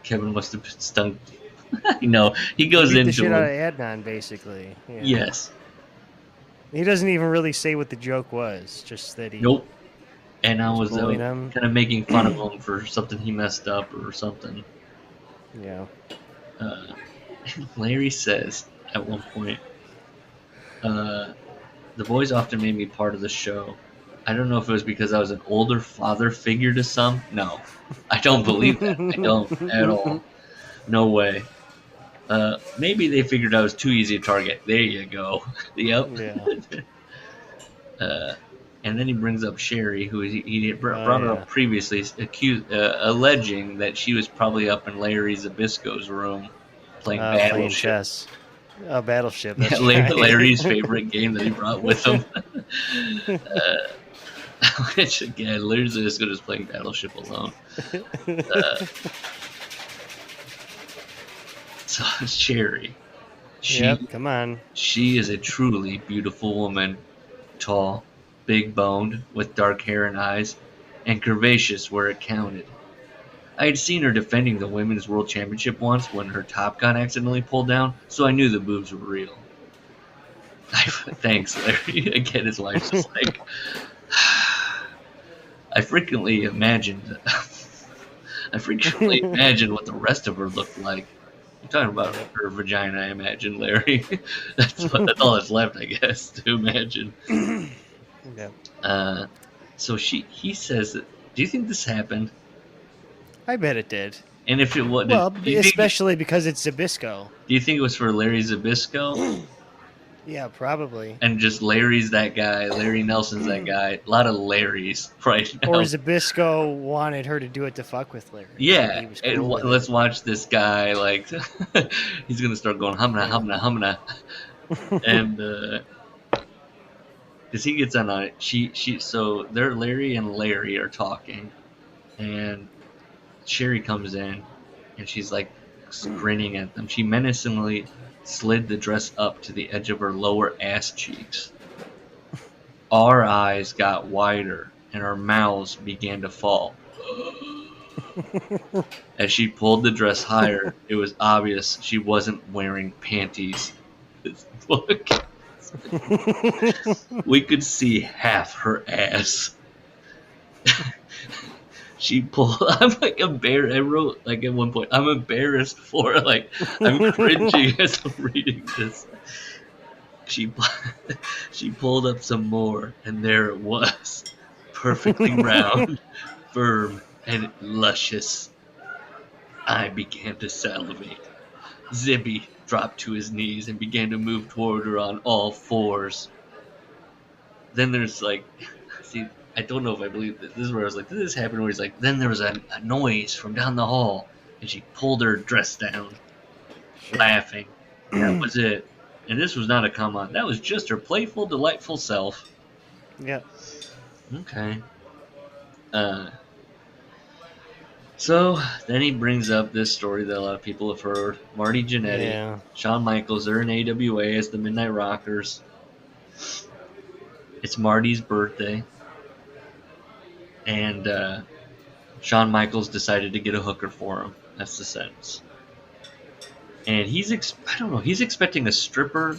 Kevin must have been stung. No, he goes into the shit out of Adnan, basically. Yeah. Yes. He doesn't even really say what the joke was, just that he... Nope. And I was kind of making fun of him for something he messed up or something. Yeah. Larry says at one point, the boys often made me part of the show. I don't know if it was because I was an older father figure to some. No, I don't believe that. I don't at all. No way. Maybe they figured I was too easy to target. There you go. Yep. Yeah. And then he brings up Sherry, who he brought up previously, alleging that she was probably up in Larry Zbyszko's room playing Battleship. Chess. Oh, Battleship. That's Larry's favorite game that he brought with him. Which, again, Larry's as good as playing Battleship alone. So, Sherry. Come on. She is a truly beautiful woman. Tall, big-boned, with dark hair and eyes, and curvaceous where it counted. I had seen her defending the Women's World Championship once when her top got accidentally pulled down, so I knew the boobs were real. Thanks, Larry. Again, his wife's just like... I frequently imagined what the rest of her looked like. You're talking about her vagina, I imagine, Larry. That's all that's left, I guess, to imagine. Yeah. So he says that. Do you think this happened? I bet it did. And if it was, especially because it's Zbyszko. Do you think it was for Larry Zbyszko? Yeah, probably. And just Larry's that guy. Larry Nelson's that guy. A lot of Larrys right now. Or Zbyszko wanted her to do it to fuck with Larry. Yeah. And let's watch this guy. Like, he's going to start going, humna, humna, humna. And, because he gets on it. So Larry and Larry are talking. And Sherry comes in. And she's like grinning at them. She menacingly slid the dress up to the edge of her lower ass cheeks. Our eyes got wider and our mouths began to fall. As she pulled the dress higher, it was obvious she wasn't wearing panties. Look. We could see half her ass. She pulled. I'm like embarrassed. I wrote like at one point, I'm embarrassed for her. Like I'm cringing as I'm reading this. She pulled up some more, and there it was, perfectly round, firm, and luscious. I began to salivate. Zibby dropped to his knees and began to move toward her on all fours. Then there's like, see. I don't know if I believe this. This is where I was like, did this happen? Where he's like, then there was a noise from down the hall, and she pulled her dress down, laughing. That was it. And this was not a come on. That was just her playful, delightful self. Yeah. Okay. So then he brings up this story that a lot of people have heard. Marty Jannetty, Shawn Michaels, they're in AWA as the Midnight Rockers. It's Marty's birthday, and Shawn Michaels decided to get a hooker for him. That's the sentence. And he's expecting a stripper.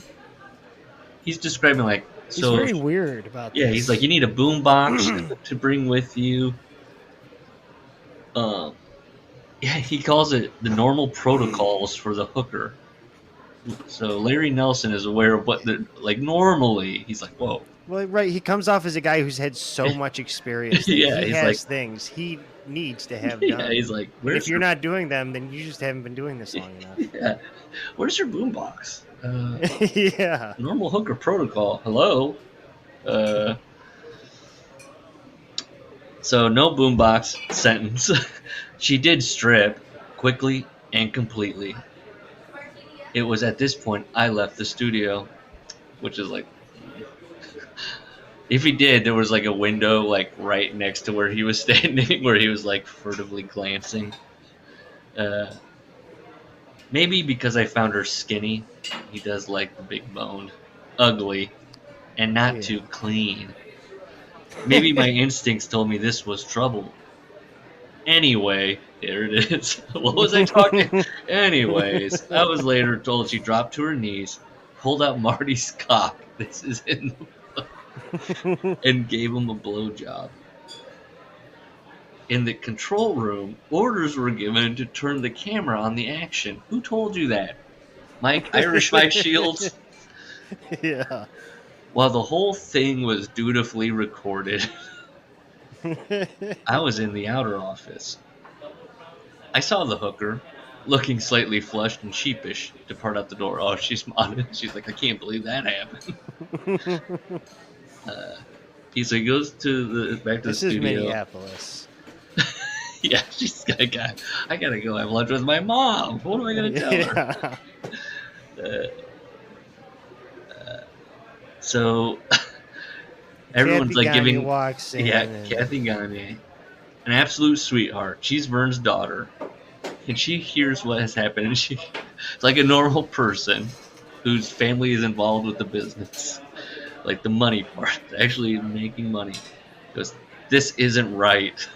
He's describing like, he's very weird about this. Yeah, he's like, you need a boom box to bring with you. Yeah, he calls it the normal protocols for the hooker. So Larry Nelson is aware of what normally he's like, whoa. Well, right, he comes off as a guy who's had so much experience. Yeah, he he's has like, things he needs to have yeah, done. he's like, if you're not doing them, then you just haven't been doing this long enough. Yeah, where's your boombox? Yeah, normal hooker protocol. Hello. So no boombox sentence. She did strip quickly and completely. It was at this point I left the studio, which is like, if he did, there was like a window like right next to where he was standing, where he was like furtively glancing. Maybe because I found her skinny. He does like the big boned, ugly, and not too clean. Maybe my instincts told me this was trouble. Anyway, there it is. What was I talking? Anyways, I was later told she dropped to her knees, pulled out Marty's cock. This is in the book, and gave him a blowjob. In the control room, orders were given to turn the camera on the action. Who told you that? Irish Mike Shields? Yeah. While the whole thing was dutifully recorded, I was in the outer office. I saw the hooker, looking slightly flushed and sheepish, depart out the door. Oh, she's modest. She's like, I can't believe that happened. He goes to back to the studio. This is Minneapolis. Yeah, she's like, I gotta go have lunch with my mom. What am I gonna tell her? So everyone's Kathy like giving Gagne walks in Kathy Gagne, an absolute sweetheart. She's Vern's daughter, and she hears what has happened, and she's like a normal person whose family is involved with the business, like the money part, actually making money. Goes, this isn't right.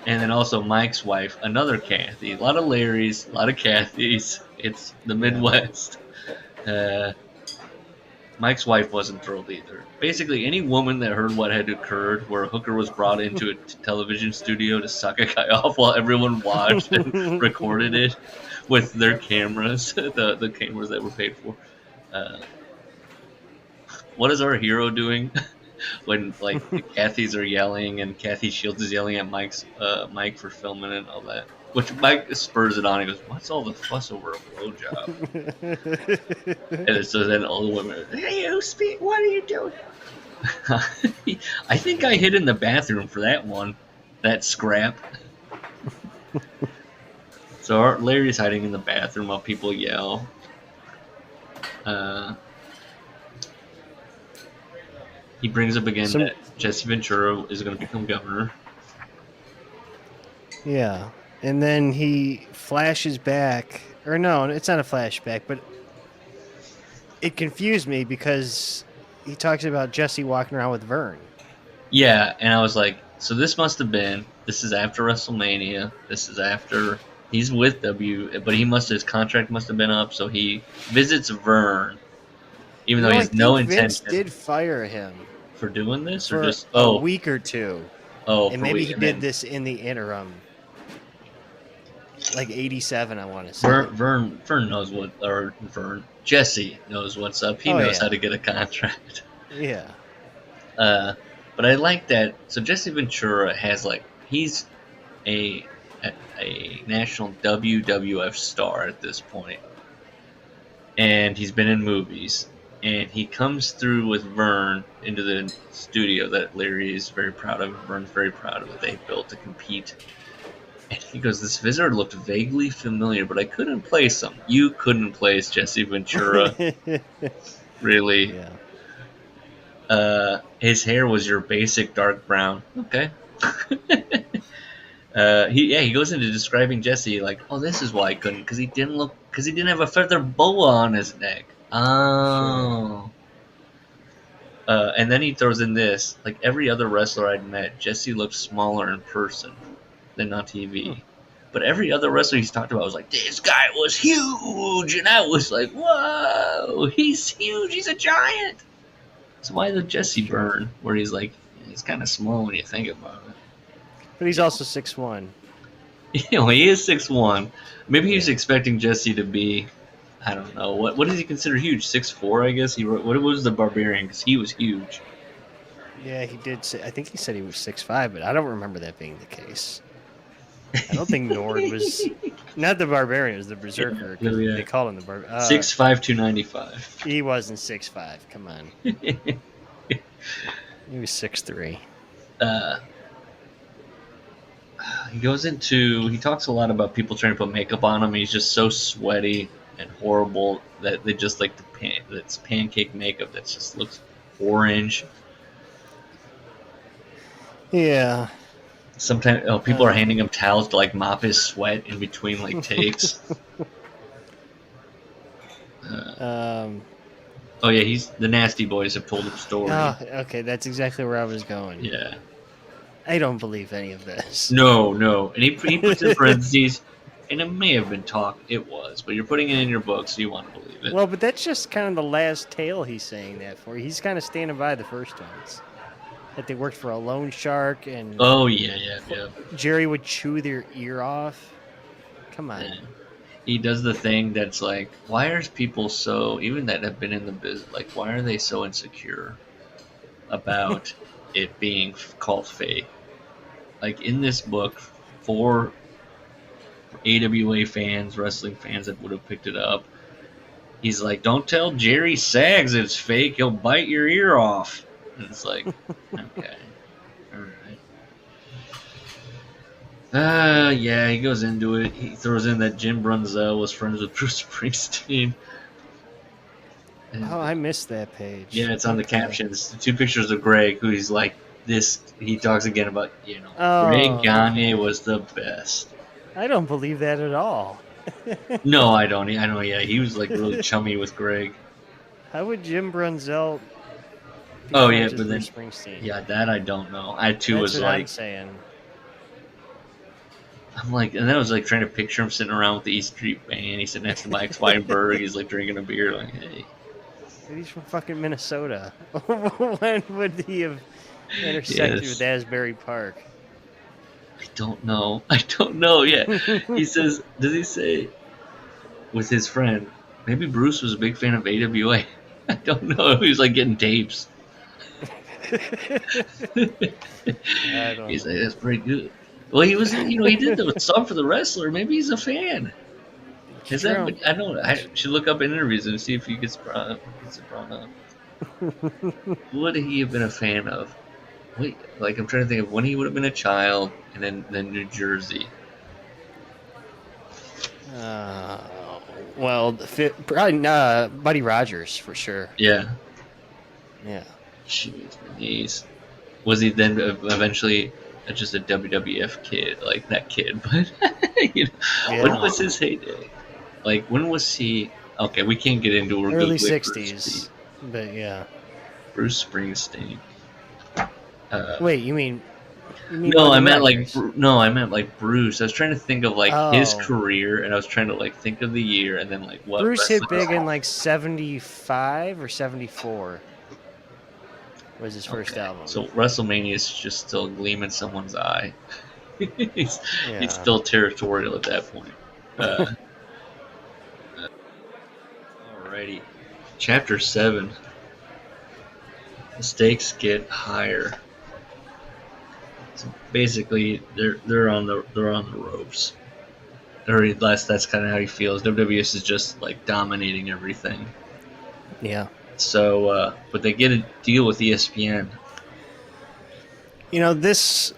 And then also Mike's wife, another Kathy. A lot of Larrys, a lot of Kathys. It's the Midwest. Mike's wife wasn't thrilled either. Basically, any woman that heard what had occurred, where a hooker was brought into a television studio to suck a guy off while everyone watched and recorded it with their cameras, the cameras that were paid for. What is our hero doing when like the Kathys are yelling and Kathy Shields is yelling at Mike for filming and all that? Which Mike spurs it on. He goes, "What's all the fuss over a blowjob?" And so then all the women are, "Hey, you speak. What are you doing?" I think I hid in the bathroom for that one, that scrap. So Larry's hiding in the bathroom while people yell. He brings up again that Jesse Ventura is going to become governor. Yeah. And then he flashes back. Or no, it's not a flashback, but it confused me because he talks about Jesse walking around with Vern. Yeah, and I was like, so this is after WrestleMania. This is after he's with but his contract must have been up, so he visits Vern, even though he has no intention. Vince did fire him for doing this, for or just a week or two. Oh, and maybe he did this in the interim, like '87, I want to say. Vern knows Jesse knows what's up. He knows how to get a contract. Yeah. But I like that. So Jesse Ventura has he's a national WWF star at this point, and he's been in movies. And he comes through with Vern into the studio that Larry is very proud of. Vern's very proud of what they built to compete. And he goes, "This visitor looked vaguely familiar, but I couldn't place him." You couldn't place Jesse Ventura. Really? Yeah. His hair was your basic dark brown. Okay. He goes into describing Jesse like, "Oh, this is why I couldn't, because he didn't have a feather boa on his neck." Oh. Sure. And then he throws in this. Like, every other wrestler I'd met, Jesse looked smaller in person than on TV. But every other wrestler he's talked about was like, this guy was huge. And I was like, whoa, he's huge. He's a giant. So why the Jesse burn where he's like, he's kind of small when you think about it. But he's also 6'1". He is 6'1". Maybe he was expecting Jesse to be, I don't know, what does he consider huge? 6'4", I guess. What was the Barbarian? Because he was huge. Yeah, he did say. I think he said he was 6'5", but I don't remember that being the case. I don't think Nord was not the Barbarian. It was the Berserker. They call him the Barbarian. 6'5", 295. He wasn't 6'5". Come on. He was 6'3". He talks a lot about people trying to put makeup on him. He's just so sweaty and horrible that they just like that's pancake makeup that just looks orange. Yeah. Sometimes people are handing him towels to like mop his sweat in between like takes. Oh yeah, the Nasty Boys have told him story. Oh, okay, that's exactly where I was going. Yeah. I don't believe any of this. No. And he puts in parentheses, and it may have been talk. It was, but you're putting it in your book, so you want to believe it. Well, but that's just kind of the last tale he's saying that for. He's kind of standing by the first ones. That they worked for a loan shark, and oh yeah. Jerry would chew their ear off. Come on. Yeah. He does the thing that's like, why are people so, even that have been in the business, like, why are they so insecure about it being called fake? Like, in this book, for AWA fans, wrestling fans that would have picked it up, he's like, don't tell Jerry Sags it's fake, he'll bite your ear off. And it's like, okay, alright. Yeah, he goes into it. He throws in that Jim Brunzell was friends with Bruce Springsteen. And, I missed that page. Yeah, it's on the captions. The two pictures of Greg, who he's like, he talks again about, Greg Gagne was the best. I don't believe that at all. No, I don't. I know, yeah, he was like really chummy with Greg. How would Jim Brunzell but then Bruce Springsteen? Yeah, that I don't know. I too That's was what like, I'm saying. I'm like, and then I was like trying to picture him sitting around with the East Street Band. He's sitting next to Mike Weinberg. He's like drinking a beer. Like, hey, he's from fucking Minnesota. When would he have intersected with Asbury Park? I don't know. Yeah, he says. Does he say with his friend? Maybe Bruce was a big fan of AWA. I don't know. He was like getting tapes. He's like, that's pretty good. Well, he was, he did the song for the wrestler. Maybe he's a fan. Is that? I don't know. I should look up in interviews and see if he gets brought up. What would he have been a fan of? Wait, like I'm trying to think of when he would have been a child, and then New Jersey. Well, probably Buddy Rogers for sure. Yeah. Jeez. Was he then eventually just a WWF kid, like that kid? But when was his heyday? Like, when was he? Okay, we can't get into early '60s, but yeah. Bruce Springsteen. Wait, you mean? No, I meant like Bruce. I was trying to think of like his career, and I was trying to like think of the year, and then like what. Bruce hit big in like '75 or '74. Was his first album. So WrestleMania is just still a gleam in someone's eye. He's still territorial at that point. Alrighty, Chapter 7. The stakes get higher. So basically, they're on the ropes. Or at least that's kind of how he feels. WWS is just like dominating everything. Yeah. So, but they get a deal with ESPN. This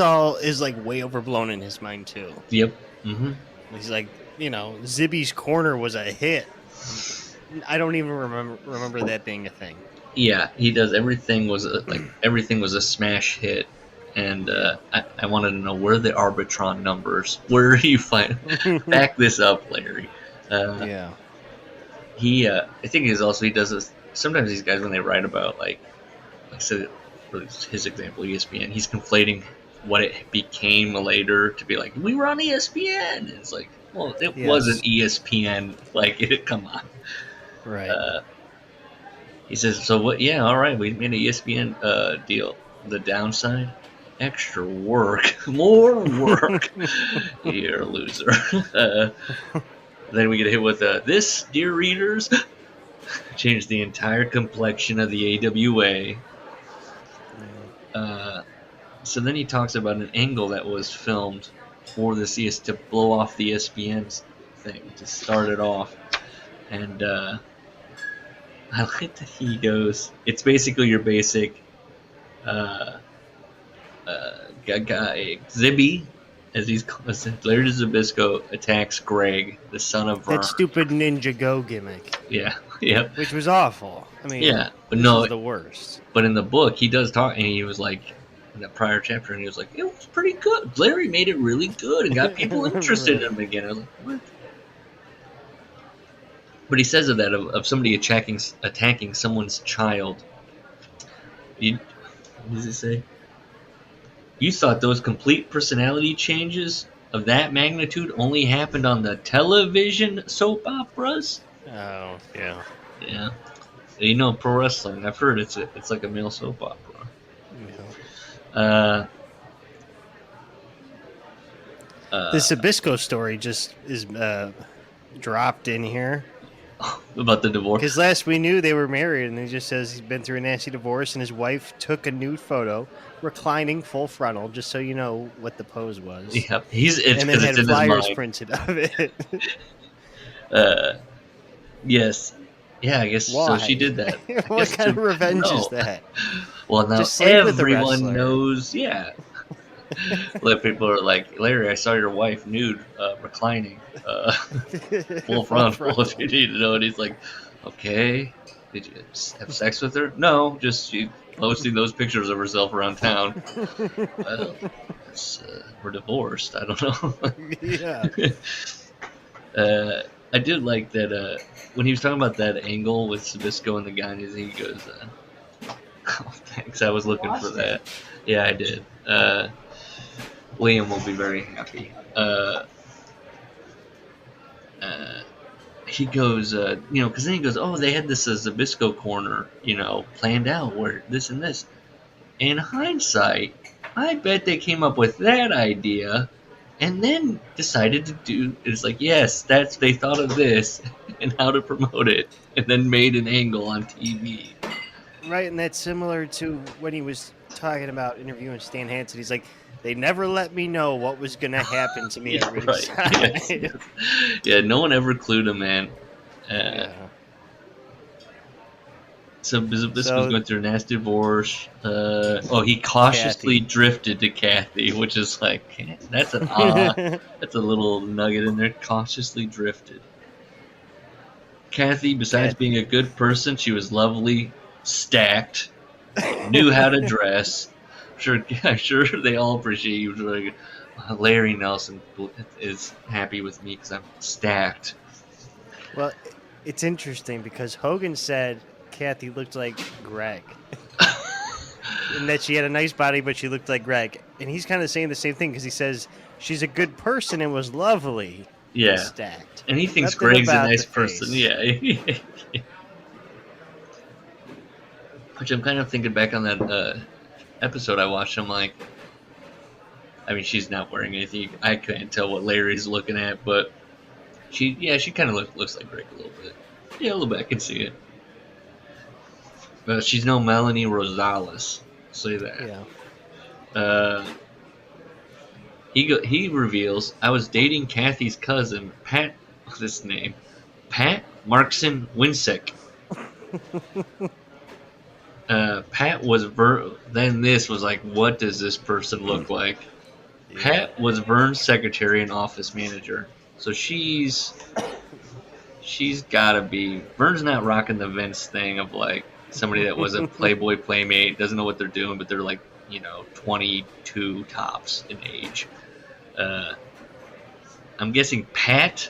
all is like way overblown in his mind too. Yep. Mm-hmm. He's like, Zibby's Corner was a hit. I don't even remember that being a thing. Yeah, he does. Everything was a smash hit, and I wanted to know where are the Arbitron numbers. Where are you find? Back this up, Larry. Yeah. I think he does this. Sometimes these guys, when they write about, like I said, for his example, ESPN, he's conflating what it became later to be like, we were on ESPN. And it's like, well, it wasn't ESPN. Like, come on. Right. He says, so what? Yeah, all right, we made an ESPN deal. The downside? Extra work. More work. You're a loser. Then we get hit with this, dear readers, changed the entire complexion of the AWA. So then he talks about an angle that was filmed for the CS to blow off the ESPN thing, to start it off. And I like that he goes, it's basically your basic guy, Zibby, as he's called. Larry Zbyszko attacks Greg, the son of Vern. That stupid Ninja Go gimmick. Yeah, yeah. Which was awful. I mean, yeah, but this is the worst. But in the book, he does talk, and he was like, in the prior chapter, and he was like, it was pretty good. Larry made it really good and got people interested in him again. I was like, what? But he says of somebody attacking someone's child. What does it say? You thought those complete personality changes of that magnitude only happened on the television soap operas? Oh, yeah. Yeah. You know, pro wrestling, I've heard it's like a male soap opera. Yeah. The Zbyszko story just is dropped in here. About the divorce? Because last we knew they were married, and he just says he's been through a nasty divorce, and his wife took a nude photo, reclining full frontal, just so you know what the pose was. Yeah, and then had flyers printed of it. Yes. Yeah, I guess Why? so. She did that. What kind of revenge is that? Well, now everyone knows. Yeah. Like, people are like, Larry, I saw your wife nude, reclining, full frontal. If you need to know, and he's like, okay. Did you have sex with her? No, just she posting those pictures of herself around town. Well, we're divorced. I don't know. Yeah. I did like that when he was talking about that angle with Zbyszko and the guy, and he goes, oh, thanks, I was looking for that. Yeah, I did. Liam will be very happy. He goes, because then he goes, oh, they had this Zbyszko corner, planned out where this and this. In hindsight, I bet they came up with that idea and then decided to do, it's like, yes, they thought of this and how to promote it, and then made an angle on TV. Right, and that's similar to when he was talking about interviewing Stan Hansen. He's like, they never let me know what was going to happen to me at ringside. Yes. Yeah, no one ever clued him, man. So this was going through a nasty divorce. He cautiously drifted to Kathy, which is like, that's an that's a little nugget in there. Cautiously drifted. Kathy, besides being a good person, she was lovely, stacked, knew how to dress. I'm sure they all appreciate you. Like, Larry Nelson is happy with me because I'm stacked. Well, it's interesting because Hogan said Kathy looked like Greg. And that she had a nice body, but she looked like Greg. And he's kind of saying the same thing because he says she's a good person and was lovely. Yeah. And stacked. And he thinks Greg's a nice person. Yeah. Which I'm kind of thinking back on that episode I watched. I'm like, I mean, she's not wearing anything. I can't tell what Larry's looking at, but she kind of looks like Greg a little bit. Yeah, a little bit. I can see it. She's no Melanie Rosales. I'll say that. Yeah. He reveals, I was dating Kathy's cousin, Pat. What's his name? Pat Markson Winsick. Pat was then this was like, what does this person look like? Yeah. Pat was Vern's secretary and office manager. So she's gotta be. Vern's not rocking the Vince thing of like somebody that was a Playboy playmate, doesn't know what they're doing, but they're like, 22 tops in age. I'm guessing Pat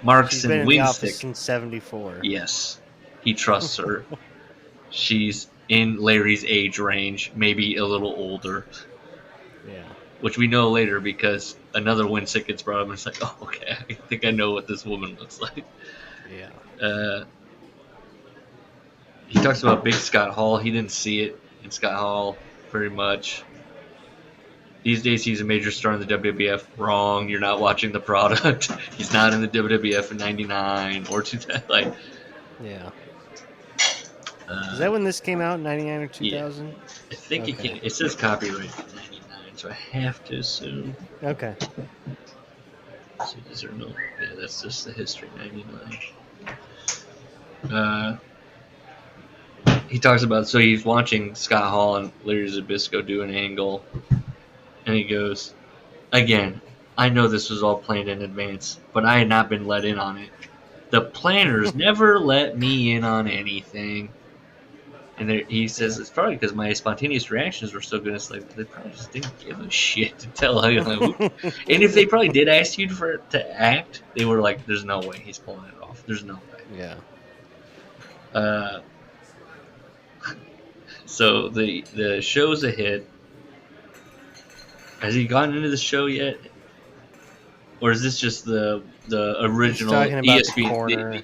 Marks She's and been in the office Wingstick. since '74. Yes, he trusts her. She's in Larry's age range, maybe a little older. Yeah. Which we know later because another Wingstick gets brought up and it's like, oh, okay, I think I know what this woman looks like. Yeah. He talks about Big Scott Hall. He didn't see it in Scott Hall very much. These days, he's a major star in the WWF. Wrong. You're not watching the product. He's not in the WWF in '99 or 2000. Like, yeah. Is that when this came out? '99 or 2000? Yeah. I think it says copyright in '99, so I have to assume. Okay. So these are no. Yeah, that's just the history. '99. He talks about, so he's watching Scott Hall and Larry Zbyszko do an angle, and he goes, again, I know this was all planned in advance, but I had not been let in on it. The planners never let me in on anything. And he says it's probably because my spontaneous reactions were so good. It's like they probably just didn't give a shit to tell you. And if they probably did ask you to act, they were like, "There's no way he's pulling it off. There's no way." Yeah. So the show's a hit. Has he gotten into the show yet, or is this just the original ESPN? The corner.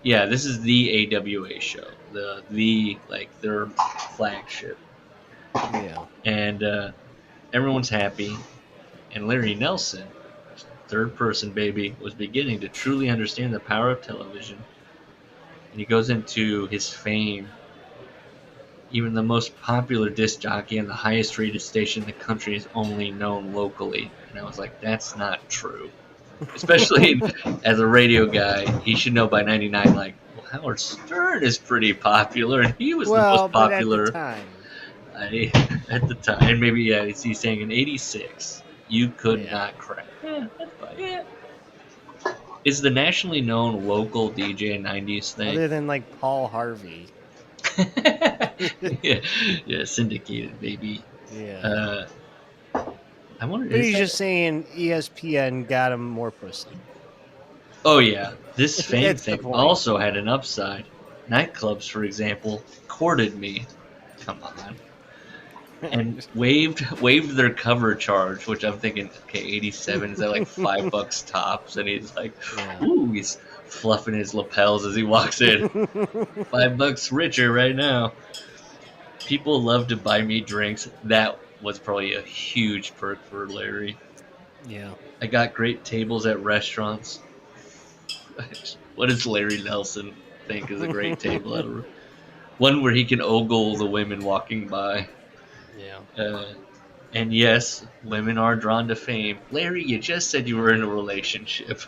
Yeah, this is the AWA show. The like their flagship. Yeah. And everyone's happy. And Larry Nelson, third person baby, was beginning to truly understand the power of television. And he goes into his fame. Even the most popular disc jockey and the highest rated station in the country is only known locally. And I was like, that's not true. Especially as a radio guy, he should know by '99, like, well, Howard Stern is pretty popular, and he was the most popular. At the time. At the time. And maybe, yeah, he's saying in '86, you could not crack. Yeah, that's fine. Yeah. Is the nationally known local DJ a '90s thing? Other than, like, Paul Harvey. yeah, syndicated, baby. Yeah. I wonder. But he's just saying ESPN got him more pussy. Oh yeah, this fan thing also had an upside. Nightclubs, for example, courted me. Come on. And waived their cover charge, which I'm thinking, okay, 87 is that like $5 tops, and he's like, ooh, he's fluffing his lapels as he walks in. $5 richer right now. People love to buy me drinks. That was probably a huge perk for Larry. Yeah. I got great tables at restaurants. What does Larry Nelson think is a great table? One where he can ogle the women walking by. Yeah. And yes, women are drawn to fame. Larry, you just said you were in a relationship.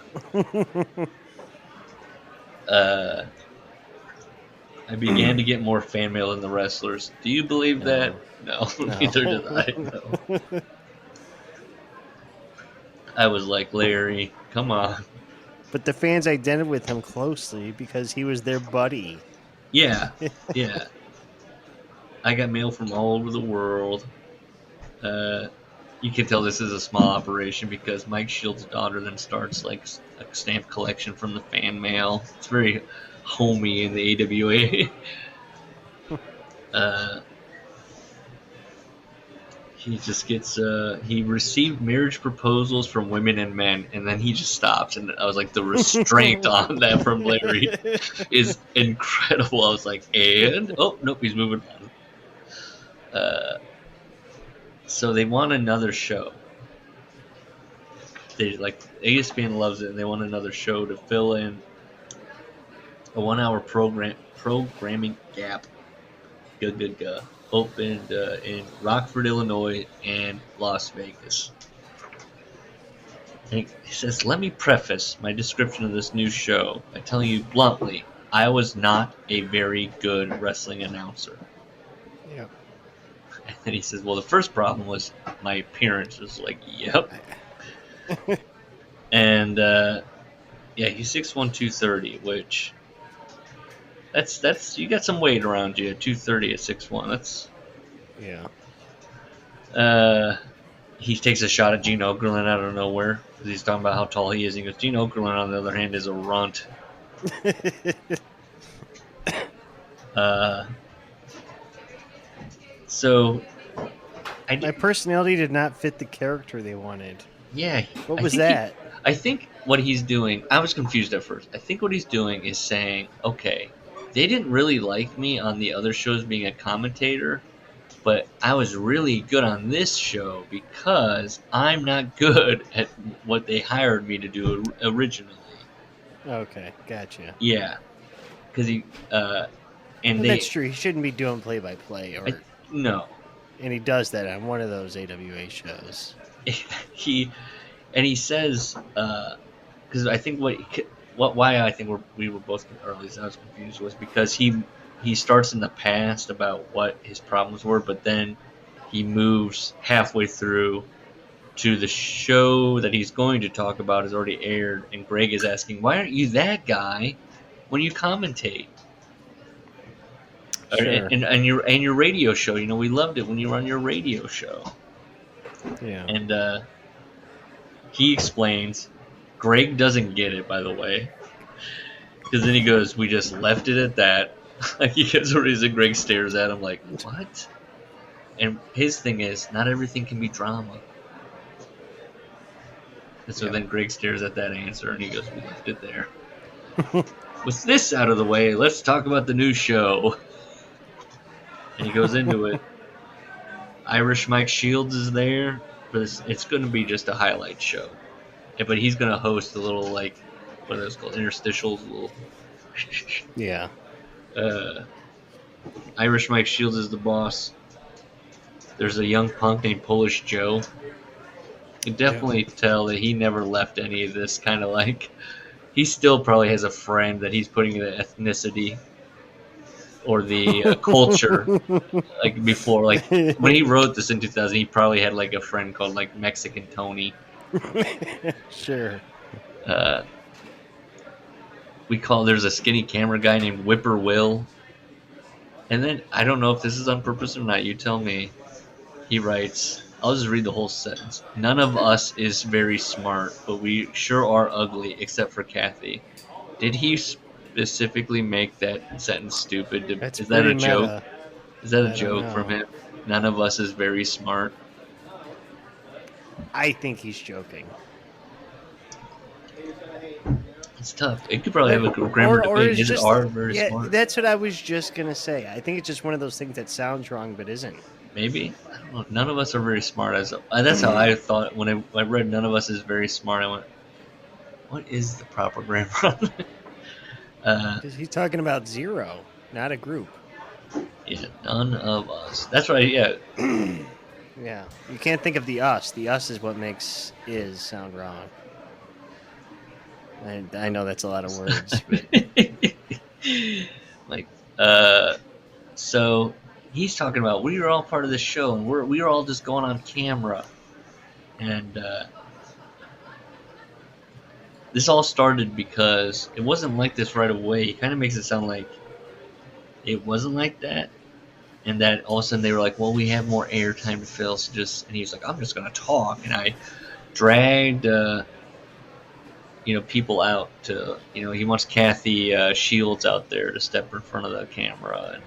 I began to get more fan mail than the wrestlers. Do you believe that? No, neither did I. No. I was like, Larry, come on. But the fans identified with him closely because he was their buddy. Yeah, yeah. I got mail from all over the world. You can tell this is a small operation because Mike Shields' daughter then starts like a stamp collection from the fan mail. It's very homey in the AWA. He just gets he received marriage proposals from women and men, and then he just stops. And I was like, the restraint on that from Larry is incredible. I was like, and oh nope, he's moving on. So they want another show. They like ESPN loves it, and they want another show to fill in a 1 hour programming gap. Good. Opened in Rockford, Illinois, and Las Vegas. And he says, let me preface my description of this new show by telling you bluntly, I was not a very good wrestling announcer. Yeah. And then he says, well, the first problem was my appearance. It was like, yep. And, yeah, he's 6'1", 230, which... That's you got some weight around you. 230 at 6'1". That's yeah. He takes a shot at Gene Okerlund out of nowhere. He's talking about how tall he is. He goes, Gene Okerlund, on the other hand, is a runt. So, my personality did not fit the character they wanted. Yeah. What was that? I think what he's doing, I was confused at first. I think what he's doing is saying, okay, they didn't really like me on the other shows being a commentator, but I was really good on this show because I'm not good at what they hired me to do originally. Okay, gotcha. Yeah. Because he, that's true. He shouldn't be doing play-by-play. No. And he does that on one of those AWA shows. He says, because I think why I think we were both, or at least I was confused, was because he starts in the past about what his problems were, but then he moves halfway through to the show that he's going to talk about has already aired, and Greg is asking, why aren't you that guy when you commentate? Sure. And your radio show, we loved it when you were on your radio show. Yeah. And he explains, Greg doesn't get it, by the way, because then he goes, we just left it at that. Like, he gets a reason. Greg stares at him like, what? And his thing is, not everything can be drama. And so then Greg stares at that answer and he goes, we left it there. With this out of the way, let's talk about the new show. And he goes into it. Irish Mike Shields is there, but it's going to be just a highlight show. But he's going to host a little, like, what are those called? Interstitials? Yeah. Irish Mike Shields is the boss. There's a young punk named Polish Joe. You can definitely tell that he never left any of this kind of like... He still probably has a friend that he's putting the ethnicity or the culture like before. Like when he wrote this in 2000, he probably had like a friend called like Mexican Tony. Sure. There's a skinny camera guy named Whippoorwill. And then, I don't know if this is on purpose or not, you tell me. He writes, I'll just read the whole sentence. None of us is very smart, but we sure are ugly, except for Kathy. Did he specifically make that sentence stupid? Is that a joke? Is that a joke from him? None of us is very smart. I think he's joking. It's tough. It could probably have a grammar debate. Is it are very smart? That's what I was just going to say. I think it's just one of those things that sounds wrong but isn't. Maybe. I don't know. None of us are very smart. That's how I thought when I read none of us is very smart. I went, what is the proper grammar on that? He's talking about zero, not a group. Yeah, none of us. That's right, yeah. Yeah. You can't think of the us. The us is what makes is sound wrong. I know that's a lot of words. But... so he's talking about we were all part of this show and we were all just going on camera. And this all started because it wasn't like this right away. He kind of makes it sound like it wasn't like that. And that all of a sudden they were like, well, we have more airtime to fill, so and he's like, I'm just going to talk. And I dragged... people out to, he wants Kathy Shields out there to step in front of the camera. And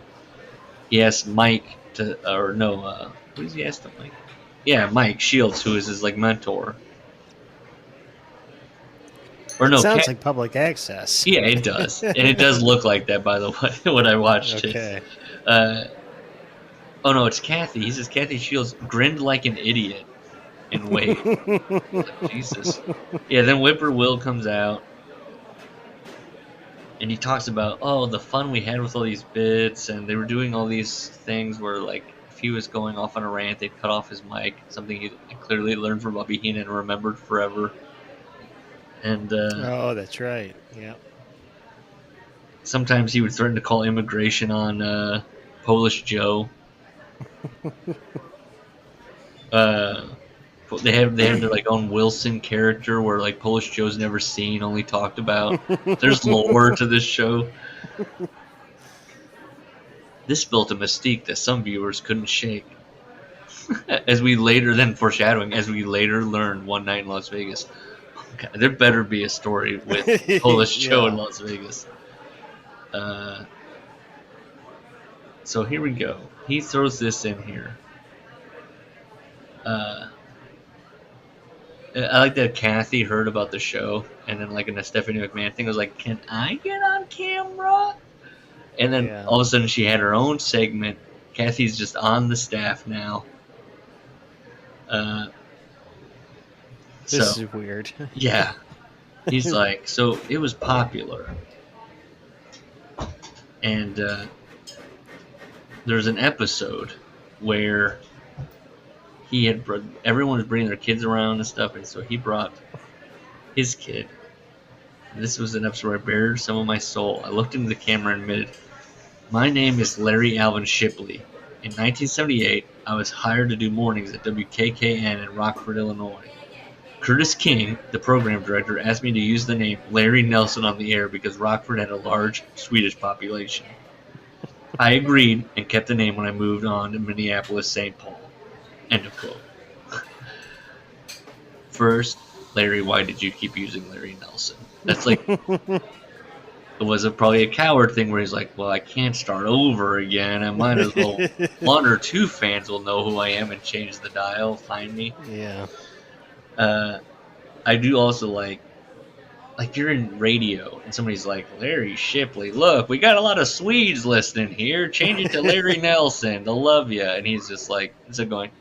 he asked Mike who does he ask Mike? Yeah, Mike Shields, who is his, like, mentor. Or no, sounds like public access. Yeah, it does. And it does look like that, by the way, when I watched it. Oh, no, it's Kathy. He says Kathy Shields grinned like an idiot. And wait. Jesus. Yeah, then Whippoorwill comes out. And he talks about, the fun we had with all these bits. And they were doing all these things where, like, if he was going off on a rant, they'd cut off his mic. Something he clearly learned from Bobby Heenan and remembered forever. And that's right. Yeah. Sometimes he would threaten to call immigration on Polish Joe. They have their like own Wilson character where like Polish Joe's never seen, only talked about. There's lore to this show. This built a mystique that some viewers couldn't shake. As we later learned one night in Las Vegas, Okay, there better be a story with Polish Joe in Yeah. Las Vegas. So here we go. He throws this in here. I like that Kathy heard about the show, and then like in the Stephanie McMahon thing, was like, "Can I get on camera?" And then all of a sudden, she had her own segment. Kathy's just on the staff now. This is weird. Yeah, he's like, so it was popular, and there's an episode where he had everyone was bringing their kids around and stuff, and so he brought his kid. This was an episode where I bared some of my soul. I looked into the camera and admitted, "My name is Larry Alvin Shipley. In 1978, I was hired to do mornings at WKKN in Rockford, Illinois. Curtis King, the program director, asked me to use the name Larry Nelson on the air because Rockford had a large Swedish population. I agreed and kept the name when I moved on to Minneapolis, St. Paul." End of quote. First, Larry, why did you keep using Larry Nelson? That's like, it was probably a coward thing where he's like, well, I can't start over again. I might as well, one or two fans will know who I am and change the dial, find me. Yeah. I do also like you're in radio and somebody's like, Larry Shipley, look, we got a lot of Swedes listening here. Change it to Larry Nelson. They'll love you. And he's just like, instead of going,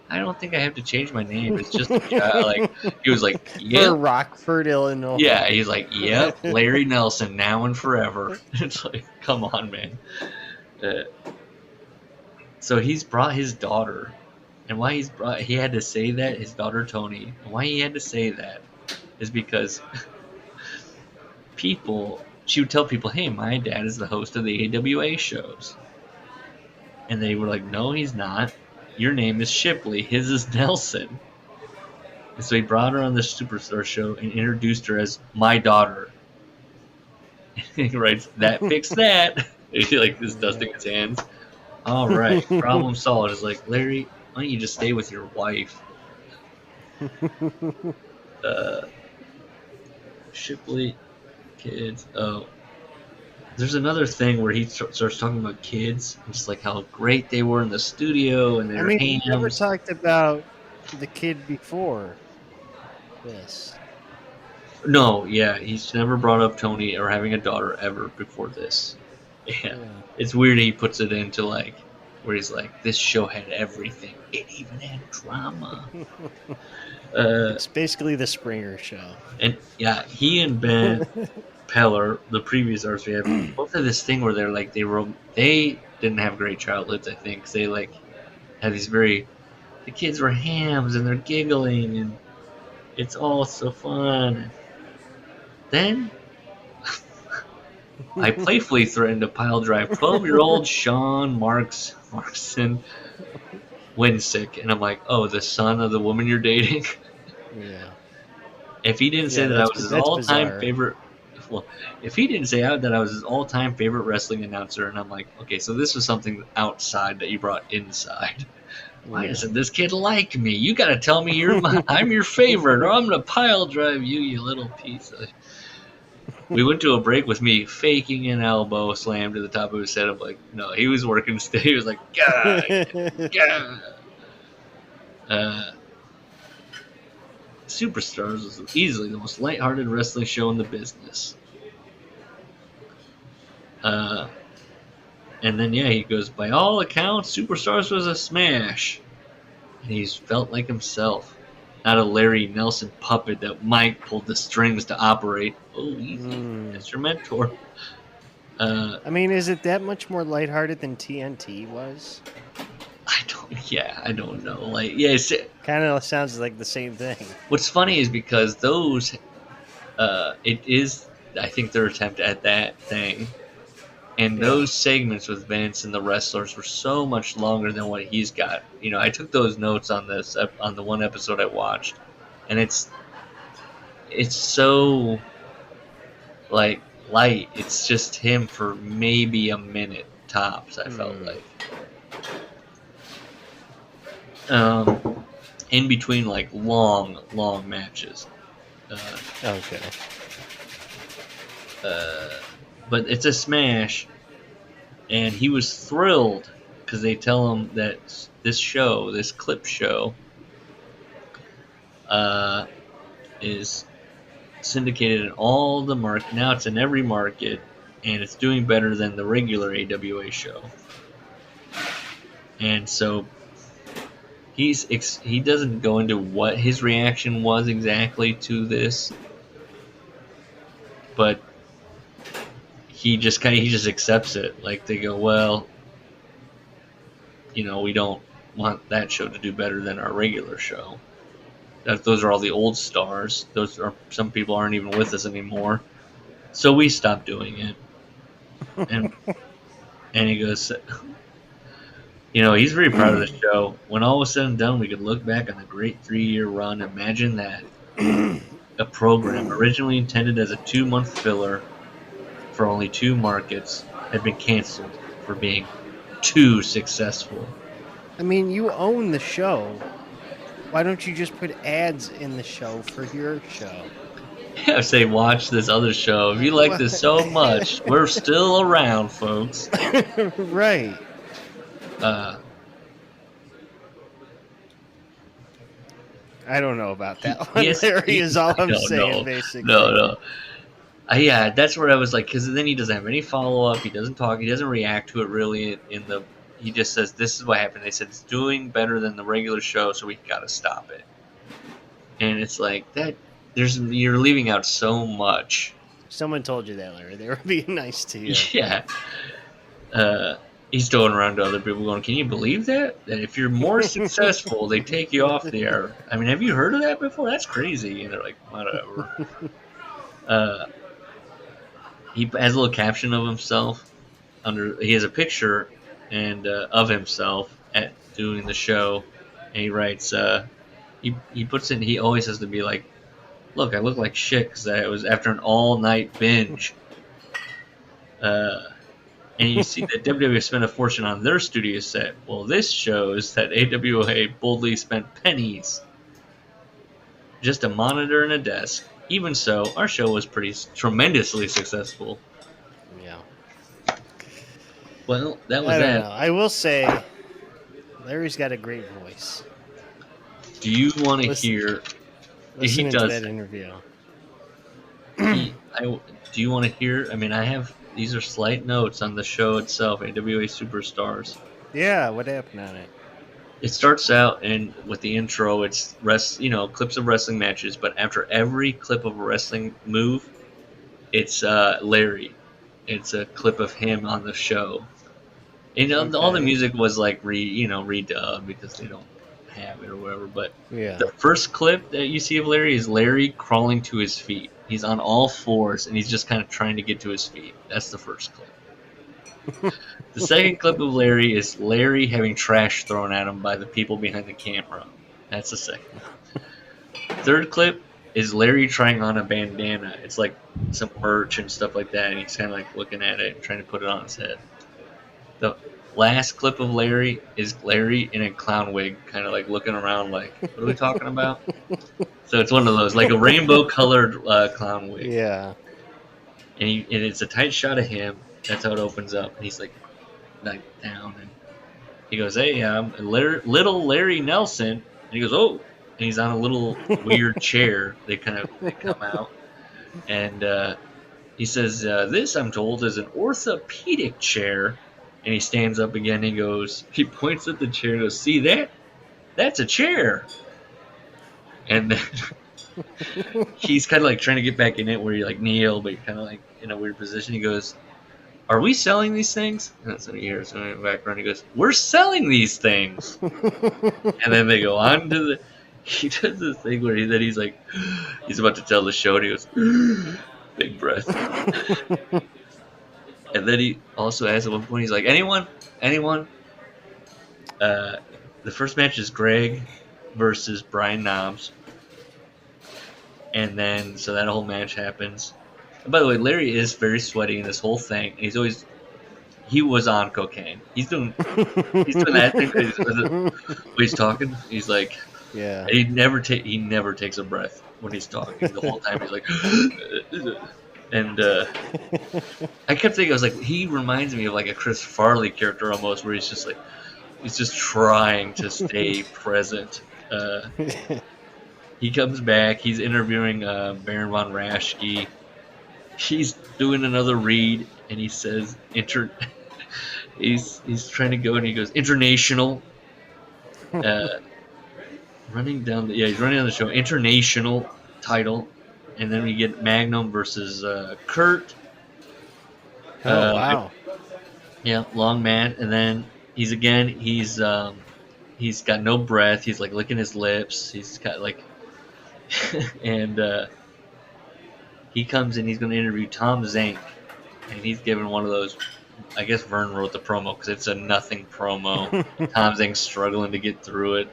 I don't think I have to change my name. It's just like he was like, yeah, Rockford, Illinois. Yeah, he's like, yep, Larry Nelson now and forever. It's like, come on, man. So he's brought his daughter, and why he had to say that, his daughter Tony, and why he had to say that is because she would tell people, hey, my dad is the host of the AWA shows. And they were like, no, he's not. Your name is Shipley. His is Nelson. And so he brought her on the Superstar show and introduced her as my daughter. And he writes, that fixed that. He like this dusting his hands. All right, problem solved. It's like, Larry, why don't you just stay with your wife? Shipley, kids. Oh. There's another thing where he starts talking about kids and just like how great they were in the studio and their hands. He never talked about the kid before this. No, yeah, he's never brought up Tony or having a daughter ever before this. Yeah. It's weird he puts it into like where he's like, this show had everything. It even had drama. It's basically the Springer Show. And yeah, he and Ben Peller, the previous artists we have, both have this thing where they're like they didn't have great childhoods, I think. 'Cause they like had these the kids were hams and they're giggling and it's all so fun. Then I playfully threatened to pile drive 12-year-old Sean Markson Winsick, and I'm like, oh, the son of the woman you're dating? Yeah. If he didn't say that I was his all-time favorite. Well, if he didn't say that I was his all-time favorite wrestling announcer, and I'm like, okay, so this was something outside that you brought inside. Why doesn't this kid like me? You got to tell me I'm your favorite, or I'm gonna pile drive you, you little piece of. We went to a break with me faking an elbow slam to the top of his head. I'm like, no, he was working still. He was like, God. Superstars was easily the most lighthearted wrestling show in the business. And then, he goes, by all accounts, Superstars was a smash. And he's felt like himself. Not a Larry Nelson puppet that Mike pulled the strings to operate. Oh, easy. That's your mentor. Is it that much more lighthearted than TNT was? I don't know. Kind of sounds like the same thing. What's funny is because those, it is, I think, their attempt at that thing. And those segments with Vince and the wrestlers were so much longer than what he's got. I took those notes on the one episode I watched, and it's so light. It's just him for maybe a minute tops. I felt like. In between long matches. Okay. But it's a smash, and he was thrilled because they tell him that this clip show, is syndicated in all the market. Now it's in every market, and it's doing better than the regular AWA show. And so he doesn't go into what his reaction was exactly to this, but he just accepts it. Like, they go, well, we don't want that show to do better than our regular show. Those are all the old stars. Some people aren't even with us anymore, so we stopped doing it. And he goes, he's very proud of the show. When all was said and done, we could look back on a great 3-year run. Imagine that. A program originally intended as a 2-month filler for only 2 markets had been canceled for being too successful. I mean, you own the show. Why don't you just put ads in the show for your show? Yeah, say, watch this other show. If you like this so much, we're still around, folks. Right. I don't know about that one. Yes, Larry is all I'm saying, basically. No. Yeah, that's where I was like, because then he doesn't have any follow-up. He doesn't talk. He doesn't react to it really. He just says, this is what happened. They said it's doing better than the regular show, so we got to stop it. And it's like, that. You're leaving out so much. Someone told you that, Larry. They were being nice to you. Yeah. He's going around to other people going, can you believe that? That if you're more successful, they take you off the air. I mean, have you heard of that before? That's crazy. And they're like, whatever. He has a little caption of himself. He has a picture of himself at doing the show. And he writes, he puts in, he always has to be like, look, I look like shit because it was after an all-night binge. And you see that WWE spent a fortune on their studio set. Well, this shows that AWA boldly spent pennies. Just a monitor and a desk. Even so, our show was tremendously successful. Yeah. Well, that was I don't know. I will say, Larry's got a great voice. Do you want to hear... Listen to that interview. Do you want to hear... I mean, these are slight notes on the show itself, AWA Superstars. Yeah, what happened on it? It starts out, and with the intro, it's clips of wrestling matches, but after every clip of a wrestling move, it's Larry. It's a clip of him on the show. And all the music was like redubbed because they don't have it or whatever, but the first clip that you see of Larry is Larry crawling to his feet. He's on all fours, and he's just kind of trying to get to his feet. That's the first clip. The second clip of Larry is Larry having trash thrown at him by the people behind the camera. That's the second. Third clip is Larry trying on a bandana. It's like some merch and stuff like that, and he's kind of like looking at it and trying to put it on his head. The last clip of Larry is Larry in a clown wig, kind of like looking around like, what are we talking about? So it's one of those, like a rainbow-colored clown wig. Yeah. And it's a tight shot of him. That's how it opens up. And he's like down. And he goes, hey, I'm little Larry Nelson. And he goes, oh. And he's on a little weird chair. They come out. And he says, this, I'm told, is an orthopedic chair. And he stands up again. He points at the chair and goes, see that? That's a chair. And then he's kind of like trying to get back in it where you like kneel, but you're kind of like in a weird position. He goes, are we selling these things? And that's what he hears in the background. He goes, we're selling these things. And then they go on to he does this thing where he's like, he's about to tell the show, and he goes, big breath. And then he also asks at one point, he's like, anyone? The first match is Greg versus Brian Knobbs. And then, so that whole match happens. And by the way, Larry is very sweaty in this whole thing. He was on cocaine. He's doing that thing. When he's talking, he's like, yeah. He never takes a breath. when he's talking. The whole time he's like, and I kept thinking, I was like, he reminds me of like a Chris Farley character almost, where he's just trying to stay present. He comes back. He's interviewing Baron von Raschke. He's doing another read, and he says, he's trying to go, and he goes, international. Running down the show, international title, and then we get Magnum versus Kurt. Wow. Yeah, long match, and then he's got no breath. He's like licking his lips. He's got like, and he comes in. He's going to interview Tom Zank, and he's given one of those. I guess Vern wrote the promo because it's a nothing promo. Tom Zank's struggling to get through it,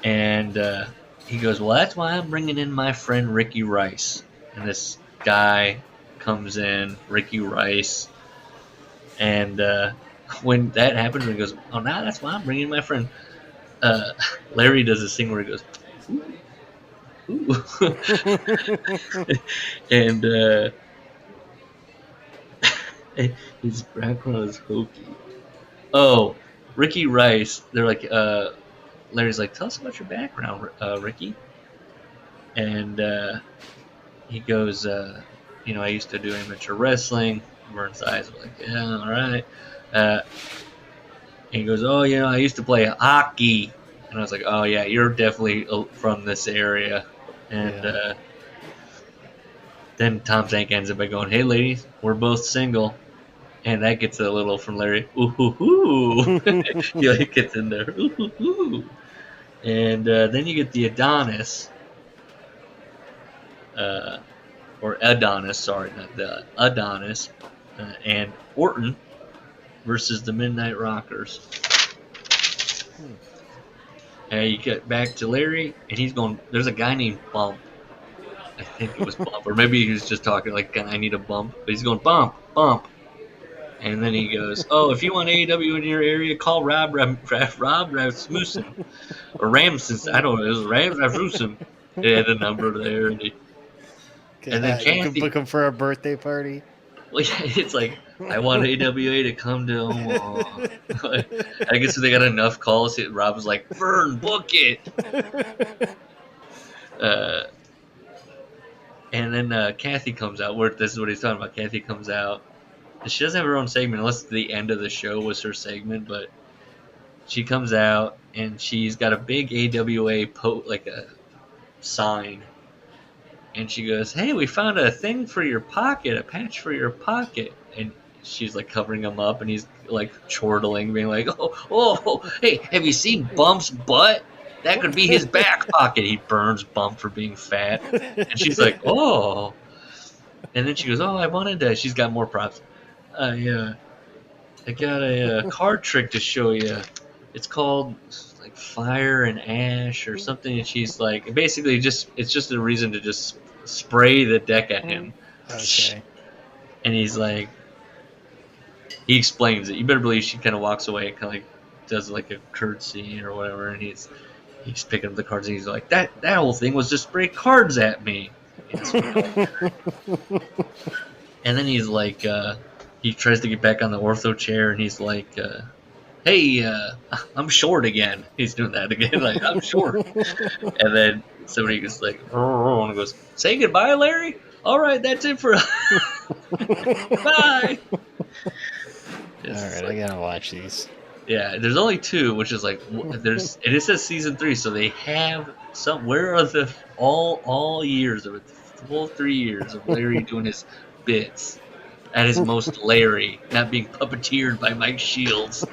and he goes, "Well, that's why I'm bringing in my friend Ricky Rice." And this guy comes in, Ricky Rice, and when that happens, he goes, "Oh, now that's why I'm bringing my friend." Larry does this thing where he goes, "Ooh," and his background is hokey. Oh, Ricky Rice. They're like, Larry's like, "Tell us about your background, Ricky." And he goes, "I used to do amateur wrestling." Vern's eyes were like, "Yeah, all right." And he goes, "Oh, I used to play hockey." And I was like, "Oh, yeah, you're definitely from this area." And then Tom Zank ends up by going, "Hey, ladies, we're both single." And that gets a little from Larry, "Ooh, hoo, hoo." He gets in there, "Ooh, hoo, hoo." And then you get the Adonis, or Adonis, sorry, not the Adonis, and Orton versus the Midnight Rockers. You get back to Larry, and he's going, there's a guy named Bump. I think it was Bump, or maybe he was just talking like, "I need a bump." But he's going, "Bump, bump." And then he goes, "Oh, if you want AEW in your area, call Rob Rasmussen. Or Ramses, I don't know, it was Rasmussen." They had a number there. And then Kathy. You can book him for a birthday party. Well, yeah, it's like, "I want AWA to come to Omaha." I guess if they got enough calls, Rob was like, "Vern, book it." And then Kathy comes out. This is what he's talking about. Kathy comes out. She doesn't have her own segment unless the end of the show was her segment, but she comes out and she's got a big AWA like a sign, and she goes, "Hey, we found a thing for your pocket, a patch for your pocket." And she's like covering him up, and he's like chortling, being like, "Oh, hey, have you seen Bump's butt? That could be his back pocket." He burns Bump for being fat, and she's like, "Oh." And then she goes, "Oh, I wanted to." She's got more props. I got a card trick to show you. It's called like Fire and Ash or something. And she's like, basically, it's just a reason to just spray the deck at him. Okay. And he's like, he explains it. You better believe she kind of walks away and kind of like does like a curtsy or whatever. And he's picking up the cards, and he's like, that whole thing was to spray cards at me. And then he's like, he tries to get back on the ortho chair, and he's like, "Hey, I'm short again." He's doing that again, like, "I'm short." And then somebody goes like, and goes, "Say goodbye, Larry." "All right, that's it for bye. All right, I gotta watch these. Yeah, there's only 2, which is like, it says season 3, so they have some. Where are the all years of it, the full 3 years of Larry doing his bits at his most Larry, not being puppeteered by Mike Shields?